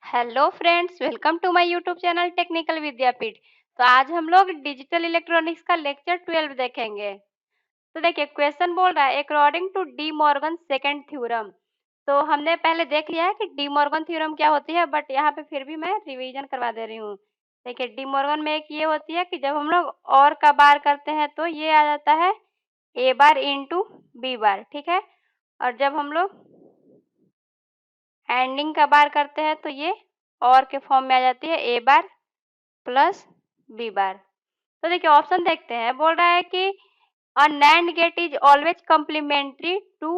Hello friends, welcome to my YouTube channel technical Vidyapeeth. तो आज हम लोग डिजिटल इलेक्ट्रॉनिक्स का लेक्चर 12 देखेंगे। तो देखिए, क्वेश्चन बोल रहा है according to De Morgan second theorem. तो हमने पहले देख लिया है कि डी मॉर्गन थ्योरम क्या होती है, बट यहाँ पे फिर भी मैं रिवीजन करवा दे रही हूँ। देखिए, डी मॉर्गन में एक ये होती है कि जब हम लोग और का बार करते हैं तो ये आ जाता है ए बार इंटू बी बार, ठीक है। और जब हम लोग एंडिंग का बार करते हैं तो ये और के फॉर्म में आ जाती है ए बार प्लस बी बार। तो देखिए, ऑप्शन देखते हैं। बोल रहा है कि a NAND gate is always complementary to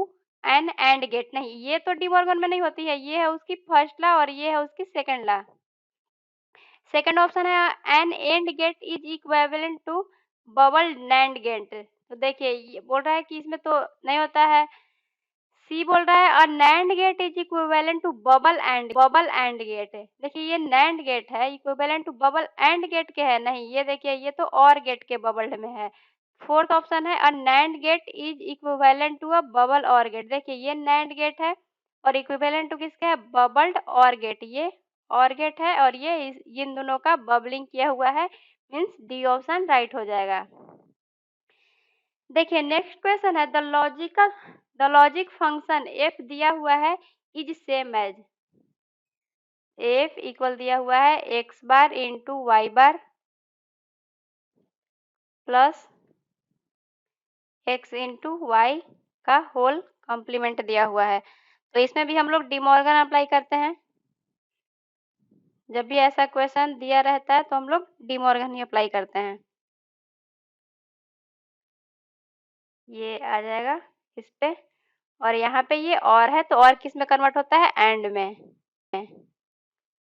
an and gate. नहीं, ये तो डी मॉर्गन में नहीं होती है, ये है उसकी फर्स्ट लॉ और ये है उसकी सेकंड लॉ। सेकंड ऑप्शन है N and gate is equivalent to bubble NAND gate. तो देखिए, ये बोल रहा है कि इसमें तो नहीं होता है। सी बोल रहा है a NAND gate is equivalent to bubble AND gate. देखिए, ये नैंड गेट है, equivalent to bubble AND gate के है नहीं, ये देखिए ये तो और गेट के बबल में है। फोर्थ ऑप्शन है a NAND gate is equivalent to a bubble और गेट। देखिए, ये नैंड गेट है और इक्विवेलेंट टू किसका है, बबल्ड और गेट। ये और गेट है और ये इन दोनों का बबलिंग किया हुआ है, मीन्स डी ऑप्शन राइट हो जाएगा। देखिए, नेक्स्ट क्वेश्चन है द लॉजिक फंक्शन एफ दिया हुआ है is same as. F equal दिया हुआ है X bar into Y bar plus X into Y का होल कॉम्प्लीमेंट दिया हुआ है। तो इसमें भी हम लोग डी मॉर्गन अप्लाई करते हैं। जब भी ऐसा क्वेश्चन दिया रहता है तो हम लोग डी मॉर्गन ही अप्लाई करते हैं। ये आ जाएगा इस पे, और यहाँ पे ये और है तो और किस में कन्वर्ट होता है, एंड में।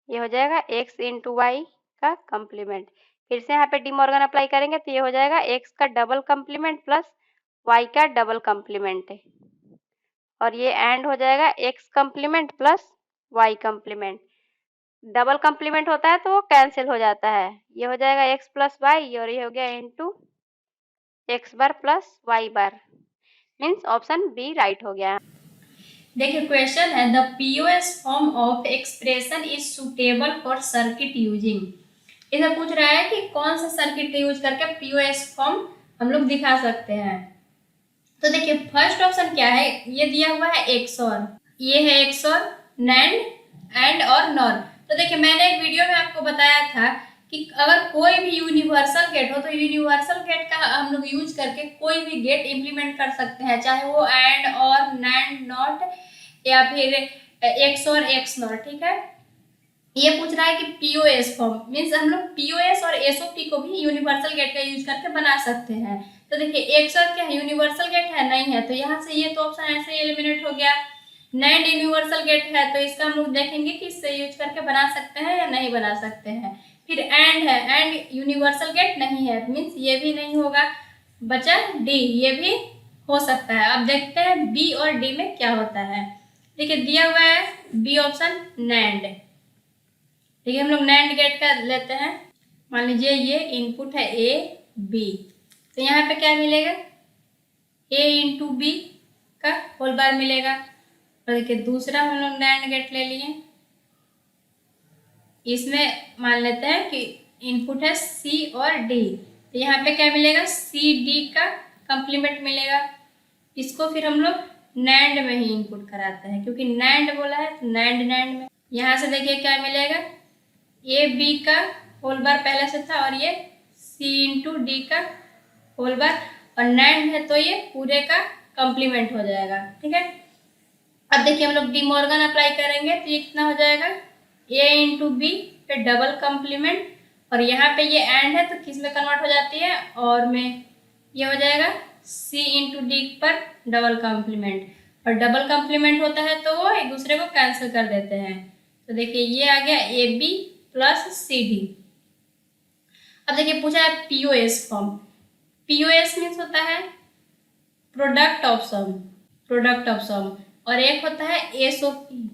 ये हो जाएगा एक्स इंटू वाई का कम्प्लीमेंट। फिर से यहाँ पे डी मॉर्गन अप्लाई करेंगे तो ये हो जाएगा एक्स का डबल कम्प्लीमेंट प्लस वाई का डबल कम्प्लीमेंट, और ये एंड हो जाएगा X complement plus Y complement. Double complement होता है तो वो कैंसिल हो जाता है। ये हो जाएगा एक्स प्लस वाई और ये हो गया इंटू एक्स बार प्लस वाई बार, मीन्स ऑप्शन बी राइट हो गया। देखिए क्वेश्चन है the POS form of expression is suitable for circuit using. इसे पूछ रहा है कि कौन सा सर्किट यूज करके पीओएस फॉर्म हम लोग दिखा सकते हैं। तो देखिए फर्स्ट ऑप्शन क्या है, ये दिया हुआ है एक्सऑर, ये है एक्सऑर, नैंड, एंड और नॉर। तो देखिए मैंने एक वीडियो में आपको बताया था कि अगर कोई भी यूनिवर्सल गेट हो तो यूनिवर्सल गेट का हम लोग यूज करके कोई भी गेट इंप्लीमेंट कर सकते हैं, चाहे वो एंड और नैंड नॉट या फिर एक्स और एक्स नॉट। ठीक है, ये पूछ रहा है कि पीओएस फॉर्म मीन्स हम लोग पीओएस और एसओपी को भी यूनिवर्सल गेट का यूज करके बना सकते हैं। तो देखिए एक्स और क्या है, यूनिवर्सल गेट है नहीं है, तो यहाँ से ये तो ऑप्शन ऐसे एलिमिनेट हो गया। नैंड यूनिवर्सल गेट है तो इसका हम लोग देखेंगे कि इससे यूज करके बना सकते हैं या नहीं बना सकते हैं। फिर एंड है, एंड यूनिवर्सल गेट नहीं है, मीन्स ये भी नहीं होगा। बचा डी, ये भी हो सकता है। अब देखते हैं बी और डी में क्या होता है। देखिए दिया हुआ है बी ऑप्शन नैंड। ठीक है, हम लोग नैंड गेट का लेते हैं। मान लीजिए ये इनपुट है ए बी, तो यहाँ पे क्या मिलेगा, ए इंटू बी का होल बार मिलेगा। और देखिए दूसरा हम लोग नैंड गेट ले लिए, इसमें मान लेते हैं कि इनपुट है सी और डी, तो यहाँ पे क्या मिलेगा, सी डी का कंप्लीमेंट मिलेगा। इसको फिर हम लोग नैंड में ही इनपुट कराते हैं, क्योंकि नैंड बोला है तो नैंड नैंड में। यहाँ से देखिए क्या मिलेगा, ए बी का होल बार पहले से था और ये सी इंटू डी का होल बार, और नैंड है तो ये पूरे का कंप्लीमेंट हो जाएगा। ठीक है, अब देखिए हम लोग डी मॉर्गन अप्लाई करेंगे तो ये कितना हो जाएगा, ए इंटू बी पे डबल कंप्लीमेंट, और यहाँ पे ये एंड है तो किस में कन्वर्ट हो जाती है, और में। ये हो जाएगा सी इंटू डी पर डबल कंप्लीमेंट, और डबल कंप्लीमेंट होता है तो वो एक दूसरे को कैंसिल कर देते हैं। तो देखिए ये आ गया A B plus C D. अब देखिए पूछा है पीओएस फॉर्म। पीओएस मीन्स होता है product of sum, product of sum, और एक होता है एसओपी।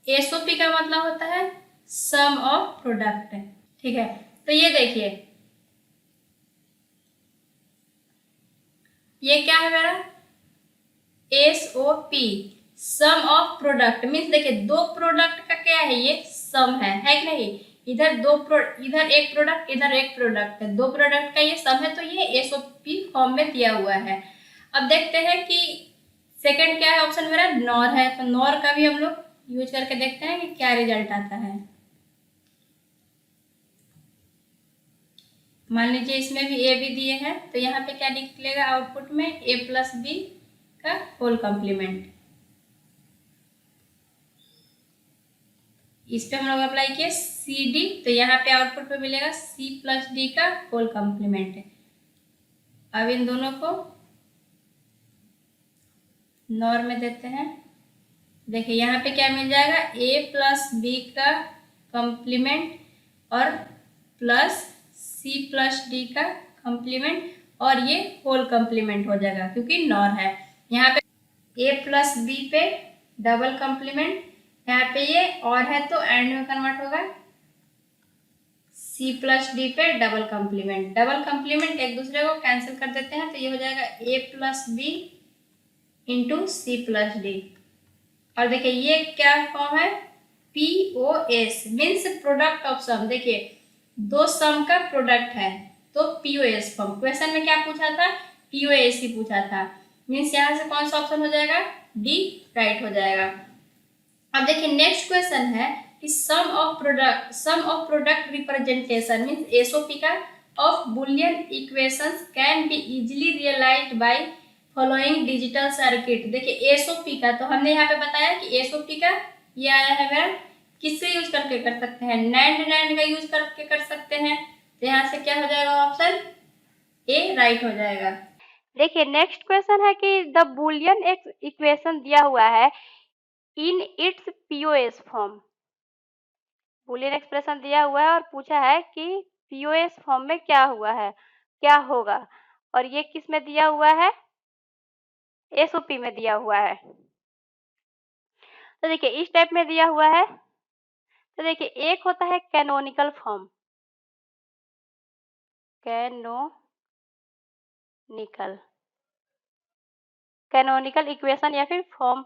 एसओपी का मतलब होता है सम ऑफ प्रोडक्ट। ठीक है, तो ये देखिए ये क्या है मेरा, SOP sum of product means देखिए दो प्रोडक्ट का क्या है, ये सम है कि नहीं? इधर इधर एक प्रोडक्ट, इधर एक प्रोडक्ट है, दो प्रोडक्ट का ये सम है, तो ये एसओपी फॉर्म में दिया हुआ है। अब देखते हैं कि सेकंड क्या है, ऑप्शन मेरा नॉर है, तो नॉर का भी हम लोग यूज करके देखते हैं कि क्या रिजल्ट आता है। मान लीजिए इसमें भी ए बी दिए हैं, तो यहाँ पे क्या निकलेगा आउटपुट में, ए प्लस बी का होल कॉम्प्लीमेंट। इस पे हम लोग अप्लाई किए सी डी, तो यहाँ पे आउटपुट पे मिलेगा सी प्लस डी का होल कॉम्प्लीमेंट। अब इन दोनों को नॉर में देते हैं। देखिए यहाँ पे क्या मिल जाएगा, ए प्लस बी का कॉम्प्लीमेंट और प्लस सी प्लस डी का कॉम्प्लीमेंट, और ये होल कॉम्प्लीमेंट हो जाएगा क्योंकि नॉर है। यहाँ पे ए प्लस बी पे डबल कॉम्प्लीमेंट, यहाँ पे ये और है तो एंड में कन्वर्ट होगा, सी प्लस डी पे डबल कॉम्प्लीमेंट। डबल कॉम्प्लीमेंट एक दूसरे को कैंसिल कर देते हैं, तो ये हो जाएगा a plus b into c plus d. और देखिए ये क्या फॉर्म है, POS means product of sum. देखिए दो सम का प्रोडक्ट है तो पीओएस फॉर्म। क्वेश्चन में क्या पूछा था, पीओएस ही पूछा था, मीन्स यहाँ से कौन सा ऑप्शन हो जाएगा, डी राइट हो जाएगा। अब देखिए नेक्स्ट क्वेश्चन है कि sum of product representation means SOP का of Boolean equations can be easily realised by following digital circuit. देखिए एसओपी का तो हमने यहाँ पे बताया कि एसओपी का ये आया है मेरा, किससे यूज करके कर सकते हैं, नैंड का यूज करके कर सकते हैं। तो यहाँ से क्या हो जाएगा, ऑप्शन ए राइट हो जाएगा। देखिए नेक्स्ट क्वेश्चन है कि द बुलियन इक्वेशन दिया हुआ है in its POS form. Boolean expression दिया हुआ है और पूछा है कि पीओएस फॉर्म में क्या हुआ है, क्या होगा, और ये किस में दिया हुआ है, एसओपी में दिया हुआ है। तो देखिए इस टाइप में दिया हुआ है, तो देखिए एक होता है कैनोनिकल फॉर्म, कैनोनिकल इक्वेशन या फिर फॉर्म।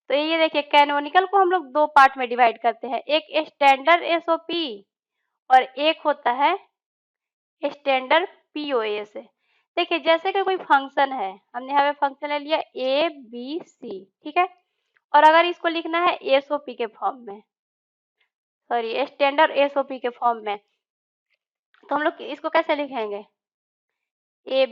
तो ये देखिए कैनोनिकल को हम लोग दो पार्ट में डिवाइड करते हैं, एक स्टैंडर्ड एसओपी और एक होता है स्टैंडर्ड पीओएस। देखिए जैसे कि कोई फंक्शन है, हमने यहाँ पे फंक्शन ले लिया ए बी सी, ठीक है, और अगर इसको लिखना है एसओपी के फॉर्म में, सॉरी स्टैंडर्ड एसओपी के फॉर्म में, तो हम लोग इसको कैसे लिखेंगे, A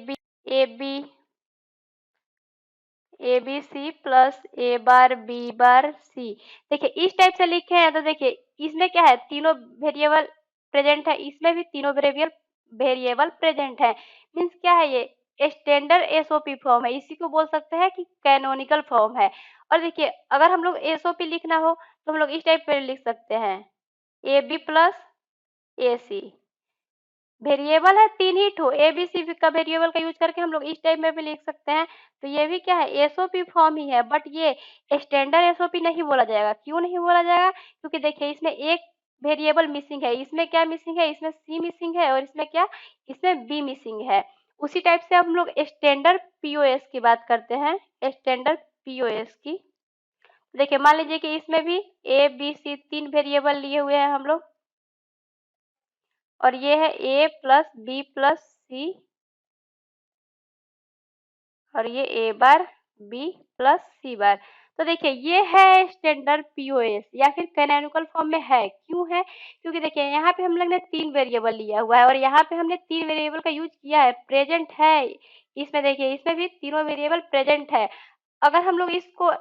B C plus A bar B bar सी। देखिए इस टाइप से लिखे हैं, तो देखिए इसमें क्या है, तीनों वेरिएबल प्रेजेंट है, इसमें भी तीनों वेरिएबल प्रेजेंट है, मीन्स क्या है, ये स्टैंडर्ड एसओपी फॉर्म है, इसी को बोल सकते हैं कि कैनोनिकल फॉर्म है। और देखिए अगर हम लोग एसओपी लिखना हो तो हम लोग इस टाइप पे लिख सकते हैं, A B plus A C. Variable है तीन ही ठो, ए बी सी का वेरिएबल का यूज करके हम लोग इस टाइप में भी लिख सकते हैं। तो ये भी क्या है, एसओपी फॉर्म ही है, बट ये स्टैंडर्ड एसओपी नहीं बोला जाएगा। क्यों नहीं बोला जाएगा, क्योंकि देखिए इसमें एक वेरिएबल मिसिंग है, इसमें क्या मिसिंग है, इसमें सी मिसिंग है, और इसमें क्या, इसमें बी मिसिंग है। उसी टाइप से हम लोग स्टैंडर्ड पीओएस की बात करते हैं, स्टैंडर्ड पीओएस की। देखिए मान लीजिए कि इसमें भी ए बी सी तीन वेरिएबल लिए हुए हैं हम लोग, और ये है ए प्लस बी प्लस सी, और ये ए बार बी प्लस सी बार। तो देखिए ये है स्टैंडर्ड पीओएस या फिर कैनोनिकल फॉर्म में है। क्यों है, क्योंकि देखिए यहाँ पे हम लोग ने तीन वेरिएबल लिया हुआ है और यहाँ पे हमने तीन वेरिएबल का यूज किया है, प्रेजेंट है इसमें। देखिए इसमें भी तीनों वेरिएबल प्रेजेंट है। अगर हम लोग इसको,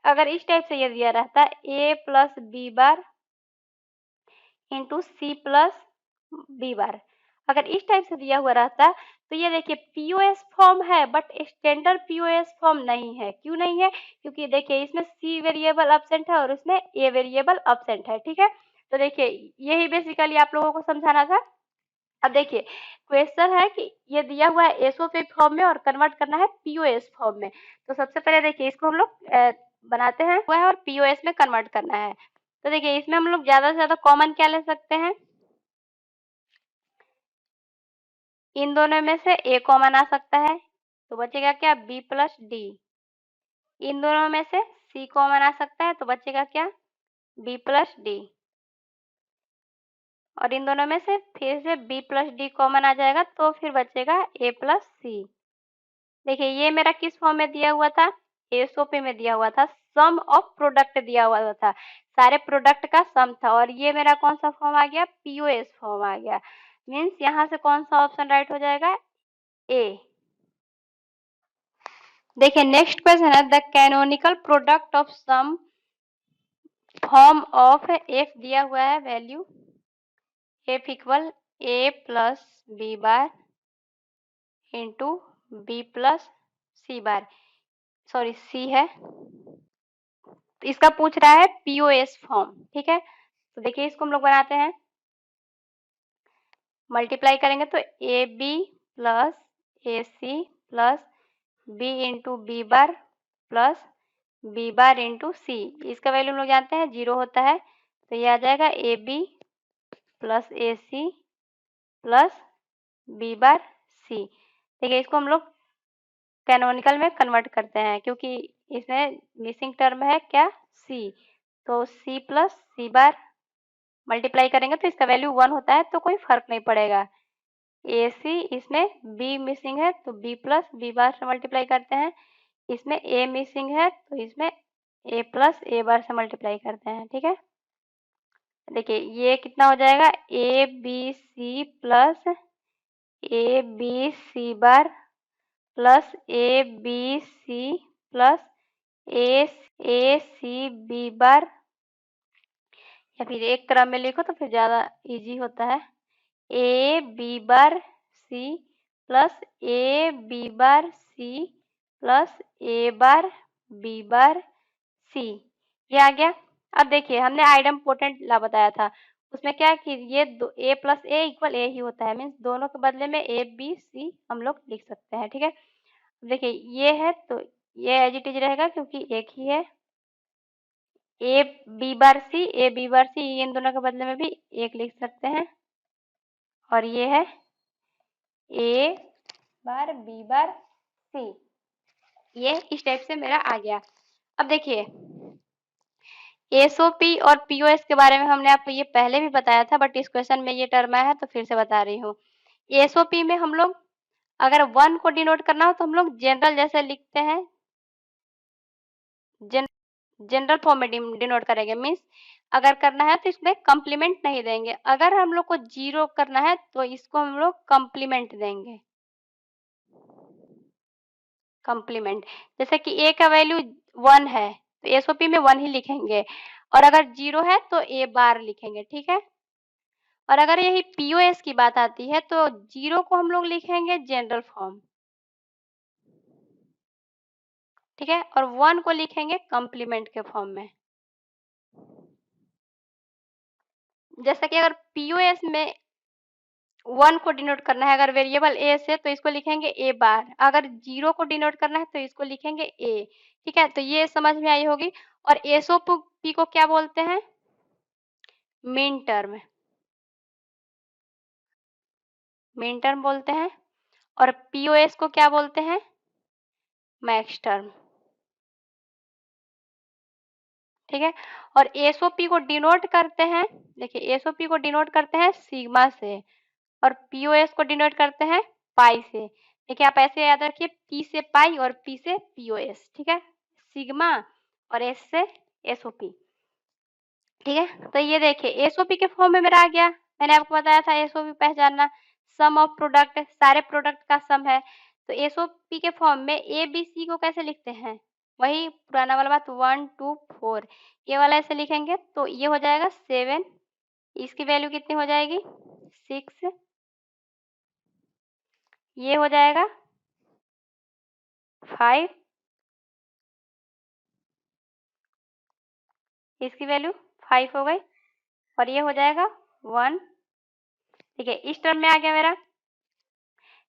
अगर इस टाइप से ये दिया रहता a plus B bar into c plus B bar, अगर इस टाइप से दिया हुआ रहता तो ये देखिए पीओएस फॉर्म है, बट स्टैंडर्ड पीओएस फॉर्म नहीं है। क्यों नहीं है, क्योंकि देखिए इसमें सी वेरिएबल एब्सेंट है और इसमें ए वेरिएबल एब्सेंट है, ठीक है। तो देखिए यही बेसिकली आप लोगों को समझाना था। अब देखिए क्वेश्चन है कि ये दिया हुआ है एसओपी फॉर्म में और कन्वर्ट करना है पीओएस फॉर्म में। तो सबसे पहले देखिए इसको हम लोग बनाते हैं हुआ है और पीओएस में कन्वर्ट करना है। तो देखिए इसमें हम लोग ज्यादा से ज्यादा कॉमन क्या ले सकते हैं, इन दोनों में से ए कॉमन आ सकता है, तो बचेगा क्या, बी प्लस डी। इन दोनों में से सी कॉमन आ सकता है, तो बचेगा क्या, बी प्लस डी। और इन दोनों में से फिर से b प्लस डी कॉमन आ जाएगा तो फिर बचेगा a प्लस सी। देखिए ये मेरा किस फॉर्म में दिया हुआ था, एसओपी में दिया हुआ था, सम ऑफ प्रोडक्ट दिया हुआ था, सारे प्रोडक्ट का सम था, और ये मेरा कौन सा फॉर्म आ गया, पीओएस फॉर्म आ गया। मीन्स यहाँ से कौन सा ऑप्शन राइट हो जाएगा, ए। देखिए नेक्स्ट क्वेश्चन है, the canonical product of sum form of f दिया हुआ है value F equal a plus B bar into b plus C bar, sorry c है, तो इसका पूछ रहा है पीओएस फॉर्म। ठीक है, तो देखिए इसको हम लोग बनाते हैं, मल्टीप्लाई करेंगे तो a B plus A c plus b into B bar plus B bar into c. इसका वैल्यू हम लोग जानते हैं 0 होता है, तो ये आ जाएगा A B plus A c plus B bar सी। देखिए इसको हम लोग कैनोनिकल में कन्वर्ट करते हैं क्योंकि इसमें मिसिंग टर्म है क्या, सी, तो सी प्लस सी बार मल्टीप्लाई करेंगे तो इसका वैल्यू 1 होता है, तो कोई फर्क नहीं पड़ेगा। ए सी, इसमें बी मिसिंग है तो बी प्लस बी बार से मल्टीप्लाई करते हैं, इसमें ए मिसिंग है तो इसमें ए प्लस ए बार से मल्टीप्लाई करते हैं। ठीक है, देखिए ये कितना हो जाएगा, A B C plus A B C bar plus A B C plus A C B bar, या फिर एक क्रम में लिखो तो फिर ज़्यादा इजी होता है, A B bar C plus A B bar C plus A bar B bar सी, ये आ गया। अब देखिए हमने आइडम पोटेंट ला बताया था, उसमें क्या कि ये ए प्लस ए इक्वल ए ही होता है, मीन्स दोनों के बदले में ए बी सी हम लोग लिख सकते हैं। ठीक है, देखिए ये है तो ये एज इट इज रहेगा क्योंकि एक ही है, A B bar C, A B bar सी, इन दोनों के बदले में भी एक लिख सकते हैं, और ये है ए बार बी बार सी, ये इस टाइप से मेरा आ गया। अब देखिए एसओपी और पीओएस के बारे में हमने आपको ये पहले भी बताया था, बट इस क्वेश्चन में ये टर्म आया है तो फिर से बता रही हूँ। एसओपी में हम लोग अगर 1 को डिनोट करना हो तो हम लोग जनरल जैसे लिखते हैं, जनरल फॉर्म में डिनोट करेंगे, मीन्स अगर करना है तो इसमें कम्प्लीमेंट नहीं देंगे, अगर हम लोग को 0 करना है तो इसको हम लोग कम्प्लीमेंट देंगे, कम्प्लीमेंट। जैसे कि ए का वैल्यू 1 है तो एसओपी में 1 ही लिखेंगे, और अगर 0 है तो ए बार लिखेंगे। ठीक है, और अगर यही पीओएस की बात आती है तो 0 को हम लोग लिखेंगे जनरल फॉर्म, ठीक है, और 1 को लिखेंगे कम्प्लीमेंट के फॉर्म में। जैसा कि अगर पीओएस में 1 को डिनोट करना है अगर वेरिएबल ए से तो इसको लिखेंगे ए बार, अगर 0 को डिनोट करना है तो इसको लिखेंगे ए। ठीक है, तो ये समझ में आई होगी। और एसओपी को क्या बोलते हैं, मीन टर्म, मीन टर्म बोलते हैं, और पीओएस को क्या बोलते हैं, मैक्स टर्म। ठीक है, और एसओपी को डिनोट करते हैं, देखिए एसओपी को डिनोट करते हैं सिग्मा से, और पीओएस को डिनोट करते हैं पाई से। देखिए आप ऐसे याद रखिए, पी से पाई और पी से पीओएस। ठीक है, सिग्मा और एस से एसओपी। ठीक है, तो ये देखिए एसओपी के फॉर्म में मेरा आ गया, मैंने आपको बताया था एसओपी पहचानना, सम ऑफ प्रोडक्ट, सारे प्रोडक्ट का सम है, तो एसओपी के फॉर्म में ए बी सी को कैसे लिखते हैं, वही पुराना वाला बात 1 2 4, ये वाला ऐसे लिखेंगे तो ये हो जाएगा 7, इसकी वैल्यू कितनी हो जाएगी 6, ये हो जाएगा 5, इसकी वैल्यू 5 हो गई, और ये हो जाएगा 1। ठीक है, इस टर्म में आ गया मेरा,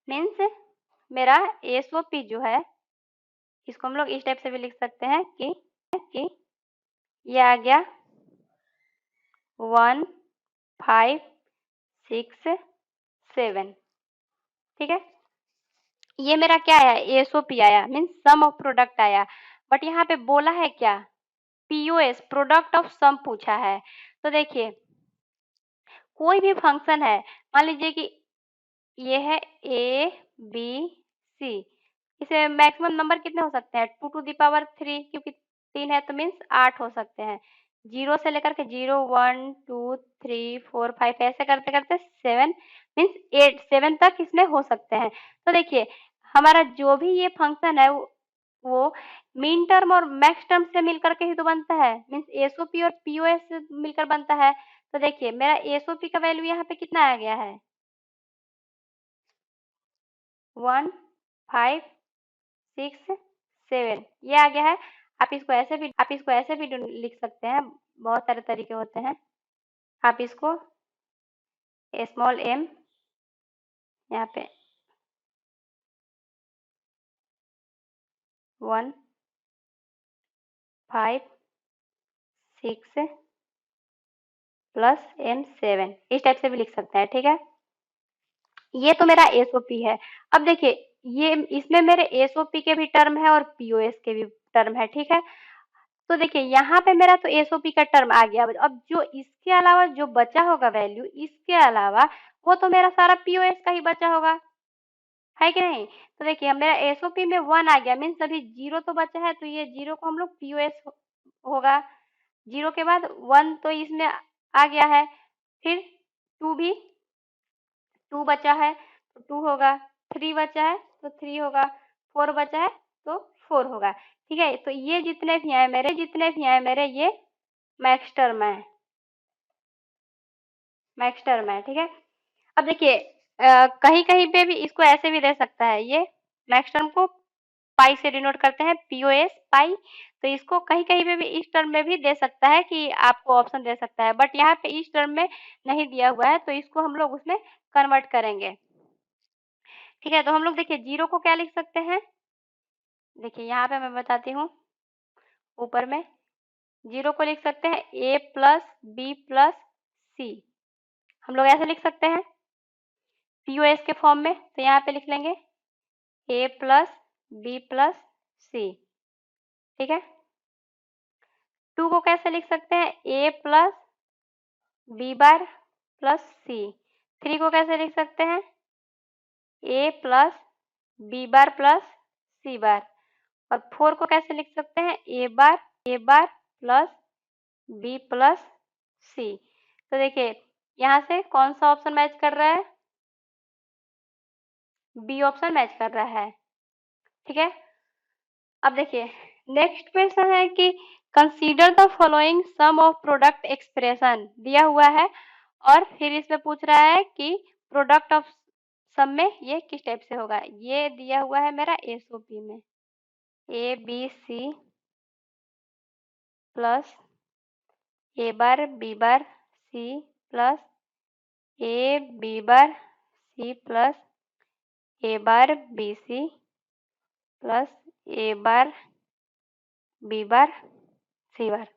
मीन्स मेरा एसओपी जो है इसको हम लोग इस टाइप से भी लिख सकते हैं कि ये आ गया 1 5 6 7। ठीक है, ये मेरा क्या आया, एसओपी आया, मीन्स सम ऑफ प्रोडक्ट आया, बट यहाँ पे बोला है क्या, पीओएस, प्रोडक्ट ऑफ सम पूछा है। तो देखिए कोई भी फंक्शन है, मान लीजिए कि ये है ए, बी, सी, इसमें मैक्सिमम नंबर कितने हो सकते हैं? 2 टू द पावर 3 क्योंकि 3 है तो मीन्स 8 हो सकते हैं। 0 से लेकर के 0, 1, 2, 3, 4, 5 ऐसे करते-करते 7 मीन्स 8 7 तक इसमें हो सकते हैं। तो देखिए, हमारा जो भी ये फंक्शन है वो मिन टर्म और मैक्स टर्म से मिलकर के ही तो बनता है, मीन्स एसओपी और पीओएस से मिलकर बनता है। तो देखिए, मेरा एसओपी का वैल्यू यहाँ पे कितना आ गया है? 1, 5, 6, 7 ये आ गया है। आप इसको ऐसे भी लिख सकते हैं, बहुत सारे तरीके होते हैं। आप इसको स्मॉल m यहाँ पे 1, 5, 6 प्लस m 7 इस टाइप से भी लिख सकते हैं, ठीक है? ये तो मेरा एसओपी है। अब देखिए, ये इसमें मेरे एसओपी के भी टर्म है और पीओएस के भी टर्म है, ठीक है? तो देखिए, यहाँ पे मेरा तो एसओपी का टर्म आ गया। अब जो इसके अलावा जो बचा होगा वैल्यू, इसके अलावा वो तो मेरा सारा पीओएस का ही बचा होगा, है कि नहीं? तो देखिए, मेरा एसओपी में 1 आ गया, मीन्स अभी 0 तो बचा है, तो ये 0 को हम लोग पीओएस होगा। 0 के बाद 1 तो इसमें आ गया है, फिर 2 भी 2 बचा है तो 2 होगा, 3 बचा है तो 3 होगा, 4 बचा है तो 4 होगा, ठीक है? तो ये जितने भी आए मेरे ये मैक्स टर्म है, ठीक है? अब देखिए, कहीं-कहीं पे भी इसको ऐसे भी दे सकता है, ये मैक्स टर्म को पाई से डिनोट करते हैं, पीओएस पाई, तो इसको कहीं-कहीं पे भी इस टर्म में भी दे सकता है कि आपको ऑप्शन दे सकता है, बट यहाँ पे इस टर्म में नहीं दिया हुआ है, तो इसको हम लोग उसमें कन्वर्ट करेंगे। ठीक है, तो हम लोग देखिए 0 को क्या लिख सकते हैं? देखिए यहाँ पे मैं बताती हूँ, ऊपर में 0 को लिख सकते हैं a प्लस बी प्लस सी, हम लोग ऐसे लिख सकते हैं पीओएस के फॉर्म में, तो यहाँ पे लिख लेंगे a plus B plus C, ठीक है? 2 को कैसे लिख सकते हैं? a plus B bar plus C. 3 को कैसे लिख सकते हैं? a plus B bar plus C bar. और 4 को कैसे लिख सकते हैं? a bar plus B plus C. तो देखिए, यहाँ से कौन सा ऑप्शन मैच कर रहा है? बी ऑप्शन मैच कर रहा है, ठीक है? अब देखिए, नेक्स्ट क्वेश्चन है कि consider the following sum of product expression दिया हुआ है और फिर इसमें पूछ रहा है कि प्रोडक्ट ऑफ सम में ये किस टाइप से होगा। ये दिया हुआ है मेरा एसओपी में A B C plus A bar B bar C plus A B bar C plus A bar B C plus A bar B bar C bar.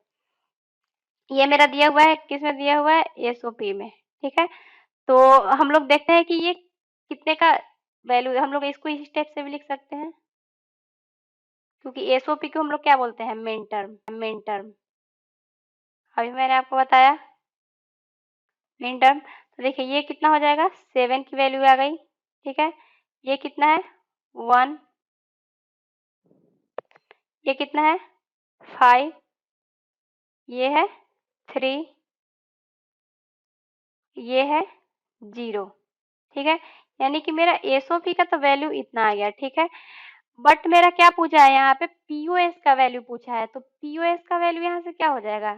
ये मेरा दिया हुआ है, किसमें दिया हुआ है? एसओपी में, ठीक है? तो हम लोग देखते हैं कि ये कितने का वैल्यू, हम लोग इसको इस टाइप से भी लिख सकते हैं, क्योंकि एसओपी को हम लोग क्या बोलते हैं? Main term. अभी मैंने आपको बताया मेन टर्म। तो देखिए, ये कितना हो जाएगा? 7 की वैल्यू आ गई, ठीक है? ये कितना है? 1, ये कितना है? 5, ये है 3, ये है 0, ठीक है? यानी कि मेरा एसओपी का तो वैल्यू इतना आ गया, ठीक है? बट मेरा क्या पूछा है यहाँ पे? पीओएस का वैल्यू पूछा है, तो पीओएस का वैल्यू यहाँ से क्या हो जाएगा?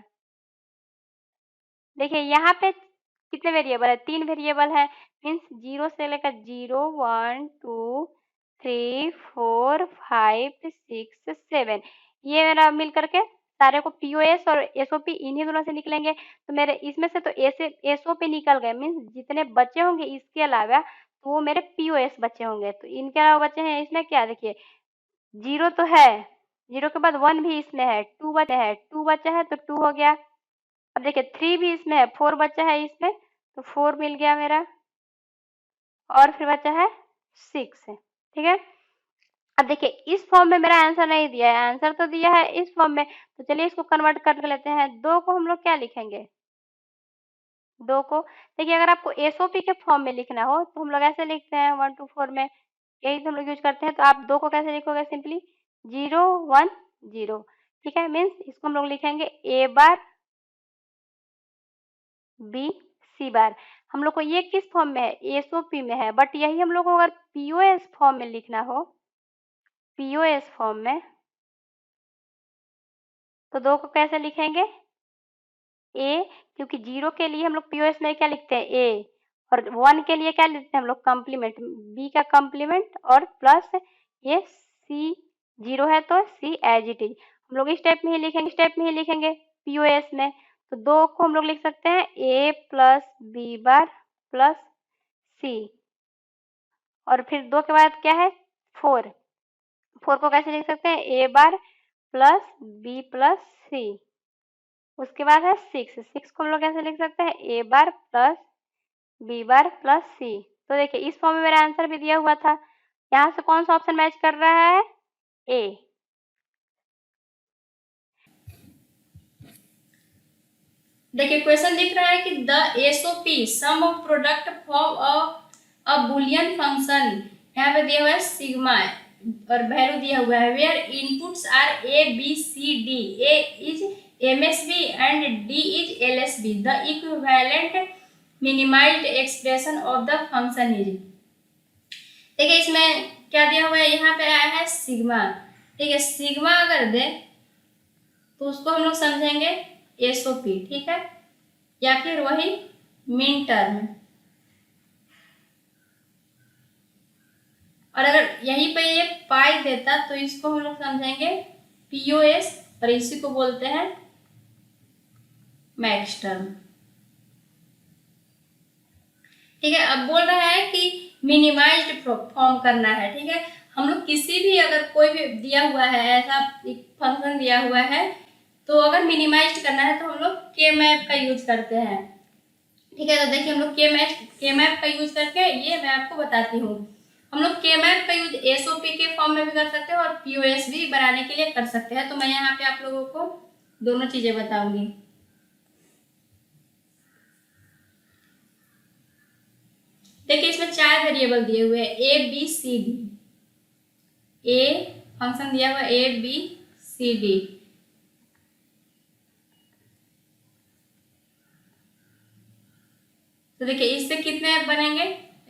देखिए, यहाँ पे कितने वेरिएबल है? 3 वेरिएबल है, मीन्स 0 से लेकर 0, 1, 2, 3, 4, 5, 6, 7 ये मेरा मिल करके सारे को पीओएस और एसओपी इन्हीं दोनों से निकलेंगे। तो मेरे इसमें से तो एसओपी निकल गए, मीन्स जितने बचे होंगे इसके अलावा तो वो मेरे पीओएस बचे होंगे। तो इनके अलावा बचे हैं इसमें क्या? देखिए, 0 तो है, 0 के बाद 1 भी इसमें है, 2 बचा है तो 2 हो गया। अब देखिए, 3 भी इसमें है, 4 बचा है इसमें तो 4 मिल गया मेरा, और फिर बचा है 6, ठीक है? अब देखिए, इस फॉर्म में मेरा आंसर नहीं दिया है, आंसर तो दिया है इस फॉर्म में, तो चलिए इसको कन्वर्ट कर लेते हैं। 2 को हम लोग क्या लिखेंगे? 2 को देखिए अगर आपको एसओपी के फॉर्म में लिखना हो तो हम लोग ऐसे लिखते हैं 1 2 4 में, यही तो हम लोग यूज़ करते हैं। तो आप 2 को कैसे लिखोगे सिंपली 0 1 0 ठीक है? मीन्स इसको हम लोग लिखेंगे ए बार बी सी बार। हम लोग को ये किस फॉर्म में है? एसओपी में है, बट यही हम लोग को अगर पीओएस फॉर्म में लिखना हो, पीओएस फॉर्म में, तो 2 को कैसे लिखेंगे? ए, क्योंकि 0 के लिए हम लोग पीओएस में क्या लिखते हैं? ए, और 1 के लिए क्या लिखते हैं हम लोग? कॉम्प्लीमेंट, बी का कॉम्प्लीमेंट और प्लस ये सी, 0 है तो सी एज इट इज। हम लोग इस टाइप में ही लिखेंगे पीओएस में। तो 2 को हम लोग लिख सकते हैं ए प्लस बी बार प्लस सी, और फिर 2 के बाद क्या है? 4, 4 को कैसे लिख सकते हैं? ए बार प्लस बी प्लस सी। उसके बाद है 6, 6 को हम लोग कैसे लिख सकते हैं? ए बार plus B bar plus C. तो देखिए इस फॉर्म में मेरा आंसर भी दिया हुआ था। यहाँ से कौन सा ऑप्शन मैच कर रहा है? ए। देखिए क्वेश्चन दिख रहा है कि the SOP sum of product form a Boolean function, यहाँ पे दिया हुआ है सिग्मा और वैल्यू दिया हुआ है where inputs are A B C D, A is MSB and D is LSB, the equivalent minimised expression of the function is. देखिए इसमें क्या दिया हुआ है? यहाँ पे आया है सिग्मा। ठीक है, सिग्मा अगर दे तो उसको हम लोग समझेंगे एसओपी, ठीक है, या फिर वही मीन टर्म। और अगर यहीं पे ये पाई देता तो इसको हम लोग समझेंगे पीओएस, और इसी को बोलते हैं मैक्स टर्म। ठीक है, अब बोल रहा है कि मिनिमाइज्ड फॉर्म करना है। ठीक है, हम लोग किसी भी अगर कोई भी दिया हुआ है ऐसा एक फंक्शन दिया हुआ है तो अगर मिनिमाइज करना है तो हम लोग के मैप का यूज करते हैं। ठीक है, तो देखिए हम लोग के मैप का यूज करके ये मैं आपको बताती हूँ। हम लोग के मैप का यूज एसओपी के फॉर्म में भी कर सकते हैं और पीओएस भी बनाने के लिए कर सकते हैं। तो मैं यहाँ पे आप लोगों को दोनों चीजें बताऊंगी। देखिए इसमें 4 वेरिएबल दिए हुए हैं A B C D. A function दिया हुआ ए बी सी डी। तो देखिए इससे कितने बनेंगे?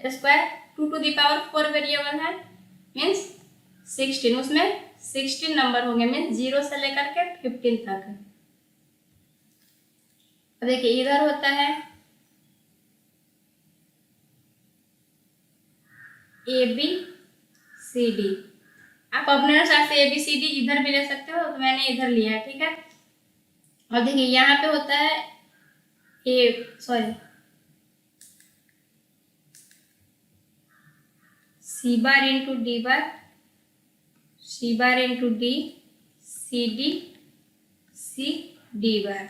Square 2 to the power 4 variable है मीन्स 16, उसमें 16 नंबर होंगे मीन्स 0 से लेकर के 15 तक। तो देखिए इधर होता है ए बी सी डी। आप अपने अनुसार से ए बी सी डी इधर भी ले सकते हो, तो मैंने इधर लिया है। ठीक है, और देखिए यहाँ पे होता है C bar into D bar, C bar into D, C D, C D bar.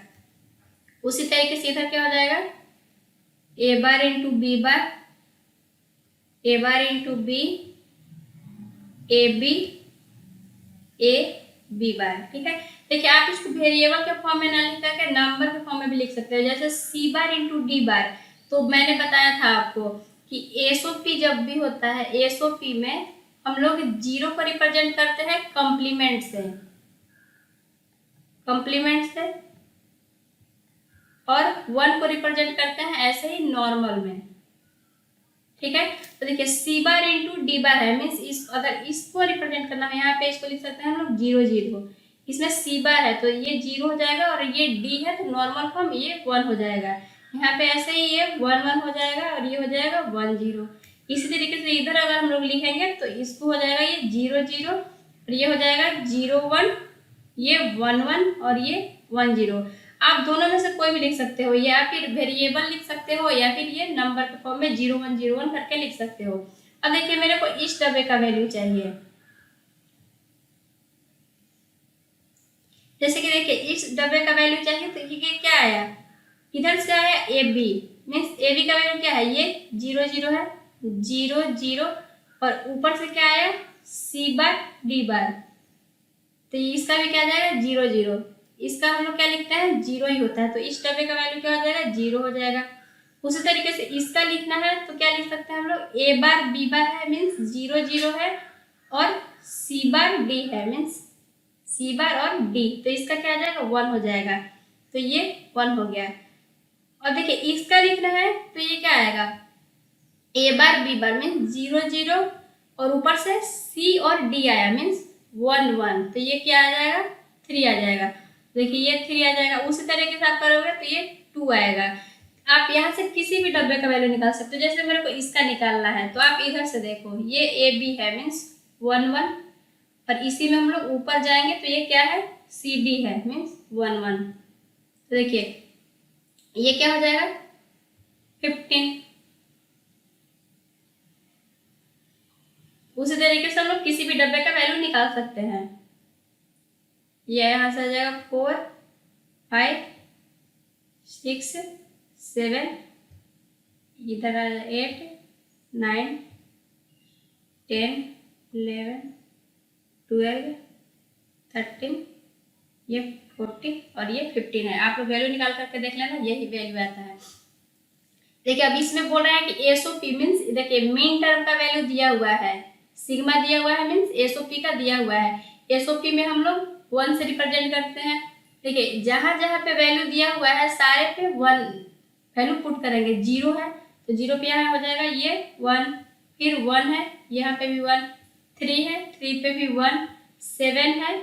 उसी तरीके से इधर क्या हो जाएगा? A bar into B bar, A bar into B, A B, A B bar. ठीक है, देखिए आप इसको वेरिएबल के फॉर्म में ना लिख करके नंबर के फॉर्म में भी लिख सकते हो। जैसे सी बार इंटू डी बार, तो मैंने बताया था आपको कि एसओपी जब भी होता है, एसओपी में हम लोग 0 को रिप्रेजेंट करते हैं कॉम्प्लीमेंट से, और 1 को रिप्रेजेंट करते हैं ऐसे ही नॉर्मल में। ठीक है, तो देखिए सी बार इंटू डी बार है मीन्स इस अगर इसको रिप्रेजेंट करना है, यहाँ पे इसको लिख सकते हैं हम लोग 0 0। इसमें सी बार है तो ये 0 हो जाएगा, और ये डी है तो नॉर्मल फॉर्म ये 1 हो जाएगा। यहाँ पे ऐसे ही ये 1 1 हो जाएगा और ये हो जाएगा 1 0। इसी तरीके से इधर अगर हम लोग लिखेंगे तो इसको हो जाएगा ये 0 0, और ये हो जाएगा 0 1, ये 1 1 और ये 1 0। आप दोनों में से कोई भी लिख सकते हो, या फिर वेरिएबल लिख सकते हो, या फिर ये नंबर के फॉर्म में 0 1 0 1 करके लिख सकते हो। अब देखिए मेरे को इस डब्बे का वैल्यू चाहिए। जैसे कि देखिए इस डब्बे का वैल्यू चाहिए तो ये क्या आया? इधर से आया A B means A B का वैल्यू क्या है? ये 0 0 है, 0 0, और ऊपर से क्या आया? सी बार डी बार, तो इसका भी क्या आ जाएगा? 0 0। इसका हम लोग क्या लिखते हैं? 0 ही होता है, तो इस डब्बे का वैल्यू क्या हो जाएगा? 0 हो जाएगा। उसी तरीके से इसका लिखना है तो क्या लिख सकते हैं हम लोग, ए बार बी बार है मीन्स 0 0 है, और सी बार डी है मीन्स सी बार और डी, तो इसका क्या आ जाएगा 1 हो जाएगा, तो ये 1 हो गया। और देखिए इसका लिखना है तो ये क्या आएगा, ए बार बी बार मीन्स 0 0, और ऊपर से सी और डी आया मीन्स 1 1, तो ये क्या आ जाएगा 3 आ जाएगा। देखिए ये 3 आ जाएगा। उसी तरीके से आप करोगे तो ये 2 आएगा। आप यहाँ से किसी भी डब्बे का वैल्यू निकाल सकते हो। जैसे मेरे को इसका निकालना है तो आप इधर से देखो, ये ए बी है मीन्स 1 1, और इसी में हम लोग ऊपर जाएंगे तो ये क्या है सी डी है मीन्स 1 1, तो देखिए ये क्या हो जाएगा 15। उसी तरीके से हम लोग किसी भी डब्बे का वैल्यू निकाल सकते हैं। ये यहाँ से आ जाएगा 4 5 6 7, इधर आ जाएगा 8 9 10 11 12 13, ये 40 और ये 15 है। आप लोग वैल्यू निकाल करके देख लेना, यही वैल्यू आता है। देखिए अब इसमें बोल रहा है कि एसओपी मीन्स, देखिए मीन टर्म का वैल्यू दिया हुआ है, सिग्मा दिया हुआ है मीन्स एसओपी का दिया हुआ है। एसओपी में हम लोग 1 से रिप्रेजेंट करते हैं। देखिए जहां जहां पे वैल्यू दिया हुआ है सारे पे 1 वैल्यू पुट करेंगे। 0 है तो 0 पे यहाँ हो जाएगा ये 1, फिर 1 है यहाँ पे भी 1, 3 है 3 पे भी 1, 7 है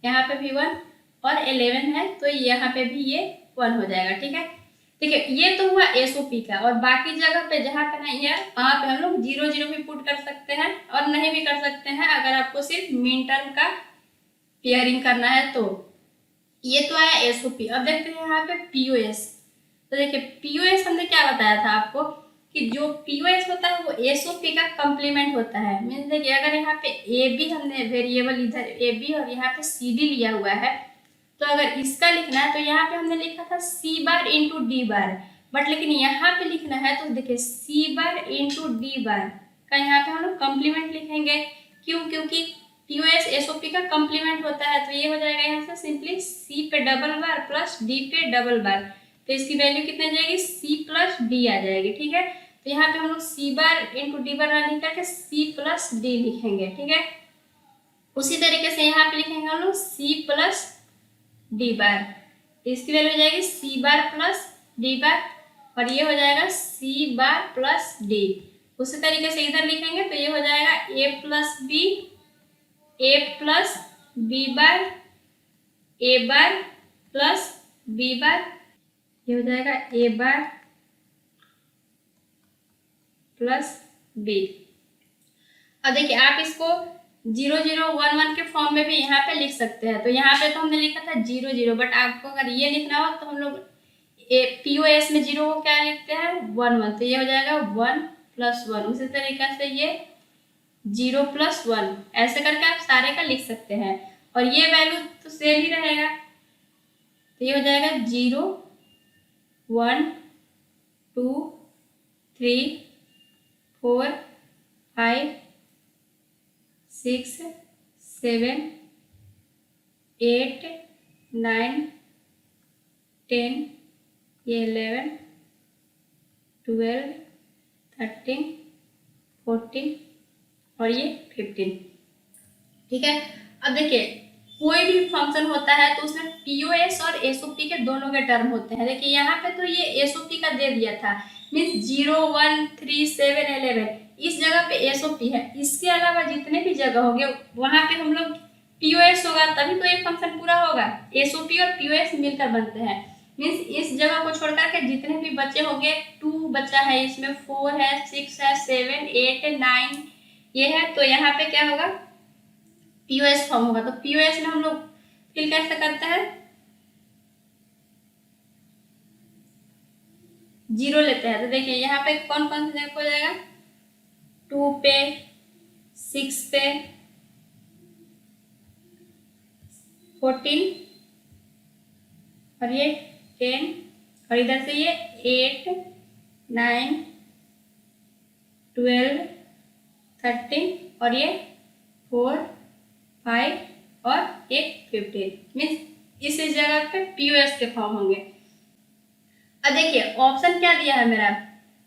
यहाँ पे भी 1, और 11 है तो यहाँ पे भी ये 1 हो जाएगा। ठीक है, देखिए ये तो हुआ एसओपी का, और बाकी जगह पे जहाँ पे नहीं है वहाँ पे हम लोग 0 0 भी पुट कर सकते हैं और नहीं भी कर सकते हैं, अगर आपको सिर्फ मीन टर्म का पेयरिंग करना है तो। ये तो आया एसओपी। अब देखते हैं यहाँ पे पीओएस। तो देखिए पीओएस हमने क्या बताया था आपको कि जो पीओएस होता है वो एसओपी का कंप्लीमेंट होता है। मीन्स देखिए अगर यहाँ पे ए बी हमने वेरिएबल इधर ए बी और यहाँ पे सी डी लिया हुआ है, तो अगर इसका लिखना है तो यहाँ पे हमने लिखा था सी bar into D bar, but लेकिन यहाँ पे लिखना है तो देखिए सी बार इंटू डी बार का यहाँ पे हम लोग कॉम्प्लीमेंट लिखेंगे। क्यों? क्योंकि पीओएस एसओपी का कॉम्प्लीमेंट होता है, तो ये हो जाएगा यहाँ से सिंपली सी पे डबल बार प्लस डी पे डबल बार, तो इसकी वैल्यू कितनी आ जाएगी सी प्लस डी आ जाएगी। ठीक है, तो यहाँ पे हम लोग सी बार इंटू डी बार लिख करके सी प्लस डी लिखेंगे। ठीक है, उसी तरीके से यहाँ पे लिखेंगे हम लोग सी प्लस डी बार, तो इसकी वैल्यू हो जाएगी सी बार प्लस डी बार, और ये हो जाएगा सी बार प्लस डी। उसी तरीके से इधर लिखेंगे तो ये हो जाएगा a plus B, A plus B bar, A bar plus B bar, ये हो जाएगा ए बार प्लस बी। अब देखिए आप इसको 0 0 1 1 के फॉर्म में भी यहाँ पे लिख सकते हैं। तो यहाँ पे तो हमने लिखा था 0 0, बट आपको अगर ये लिखना हो तो हम लोग पीओएस में 0 को क्या लिखते हैं 1 1, तो ये हो जाएगा 1 प्लस 1। उसी तरीके से ये 0 प्लस 1, ऐसे करके आप सारे का लिख सकते हैं, और ये वैल्यू तो सेम ही रहेगा, तो ये हो जाएगा 0 1 2 3 4 5 6 7 8 9 10 11 12 13 14 और ये 15। ठीक है, अब देखिए कोई भी फंक्शन होता है तो उसमें पीओएस और एसओपी के दोनों के टर्म होते हैं। देखिए यहाँ पे तो ये एसओपी का दे दिया था मीन्स 0 1 3 7 11, इस जगह पे एसओपी है। इसके अलावा जितने भी जगह होंगे वहां पे हम लोग पीओएस होगा, तभी तो ये फंक्शन पूरा होगा। एसओपी और पीओएस मिलकर बनते हैं, मीन्स इस जगह को छोड़कर के जितने भी बच्चे होंगे, 2 बच्चा है इसमें, 4 है 6 है 7 8 9 ये है, तो यहाँ पे क्या होगा पीओएस फॉर्म होगा। तो पीओएस में हम लोग फिल कैसे करते हैं 0 लेते हैं। तो देखिए यहाँ पे कौन कौन सी जगह हो जाएगा 2 पे 6 पे 14 और ये 10 और इधर से ये 8 9 12 13 और ये 4 5 और एक 15, मीन्स इस जगह पे पीओएस के फॉर्म होंगे। अब देखिए ऑप्शन क्या दिया है मेरा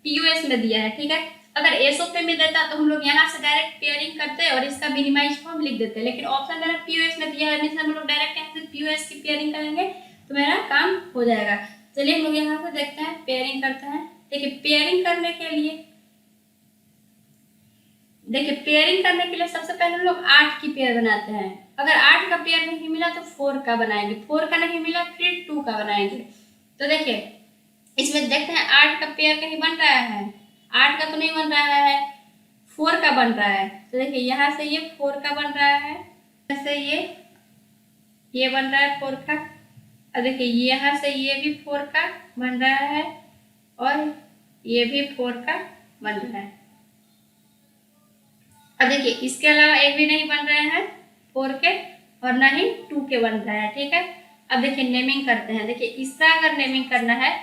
पीओएस में दिया है, ठीक है। अगर एसओपी में देता तो हम लोग यहाँ से डायरेक्ट पेयरिंग करते और इसका मिनिमाइज फॉर्म लिख देते, लेकिन ऑप्शन मेरा पीओएस में दिया है, मींस हम लोग डायरेक्ट यहाँ से पीओएस की पेयरिंग करेंगे तो मेरा काम हो जाएगा। चलिए हम लोग यहाँ से देखते हैं, पेयरिंग करते हैं। देखिए पेयरिंग करने के लिए सबसे पहले हम लोग 8 की पेयर बनाते हैं। अगर 8 का पेयर नहीं मिला तो 4 का बनाएंगे, 4 का नहीं मिला फिर 2 का बनाएंगे। तो देखिए इसमें देखते हैं 8 का पेयर कहीं बन रहा है, 8 का तो नहीं बन रहा है, 4 का बन रहा है। तो देखिए यहाँ से ये 4 का बन रहा है, जैसे ये बन रहा है 4 का, और देखिए यहाँ से ये भी 4 का बन रहा है और ये भी 4 का बन रहा है। अब देखिए इसके अलावा एक भी नहीं बन रहे हैं 4 के और ना ही 2 के बन रहा है, ठीक है। अब देखिए नेमिंग करते हैं। देखिए इसका अगर नेमिंग करना है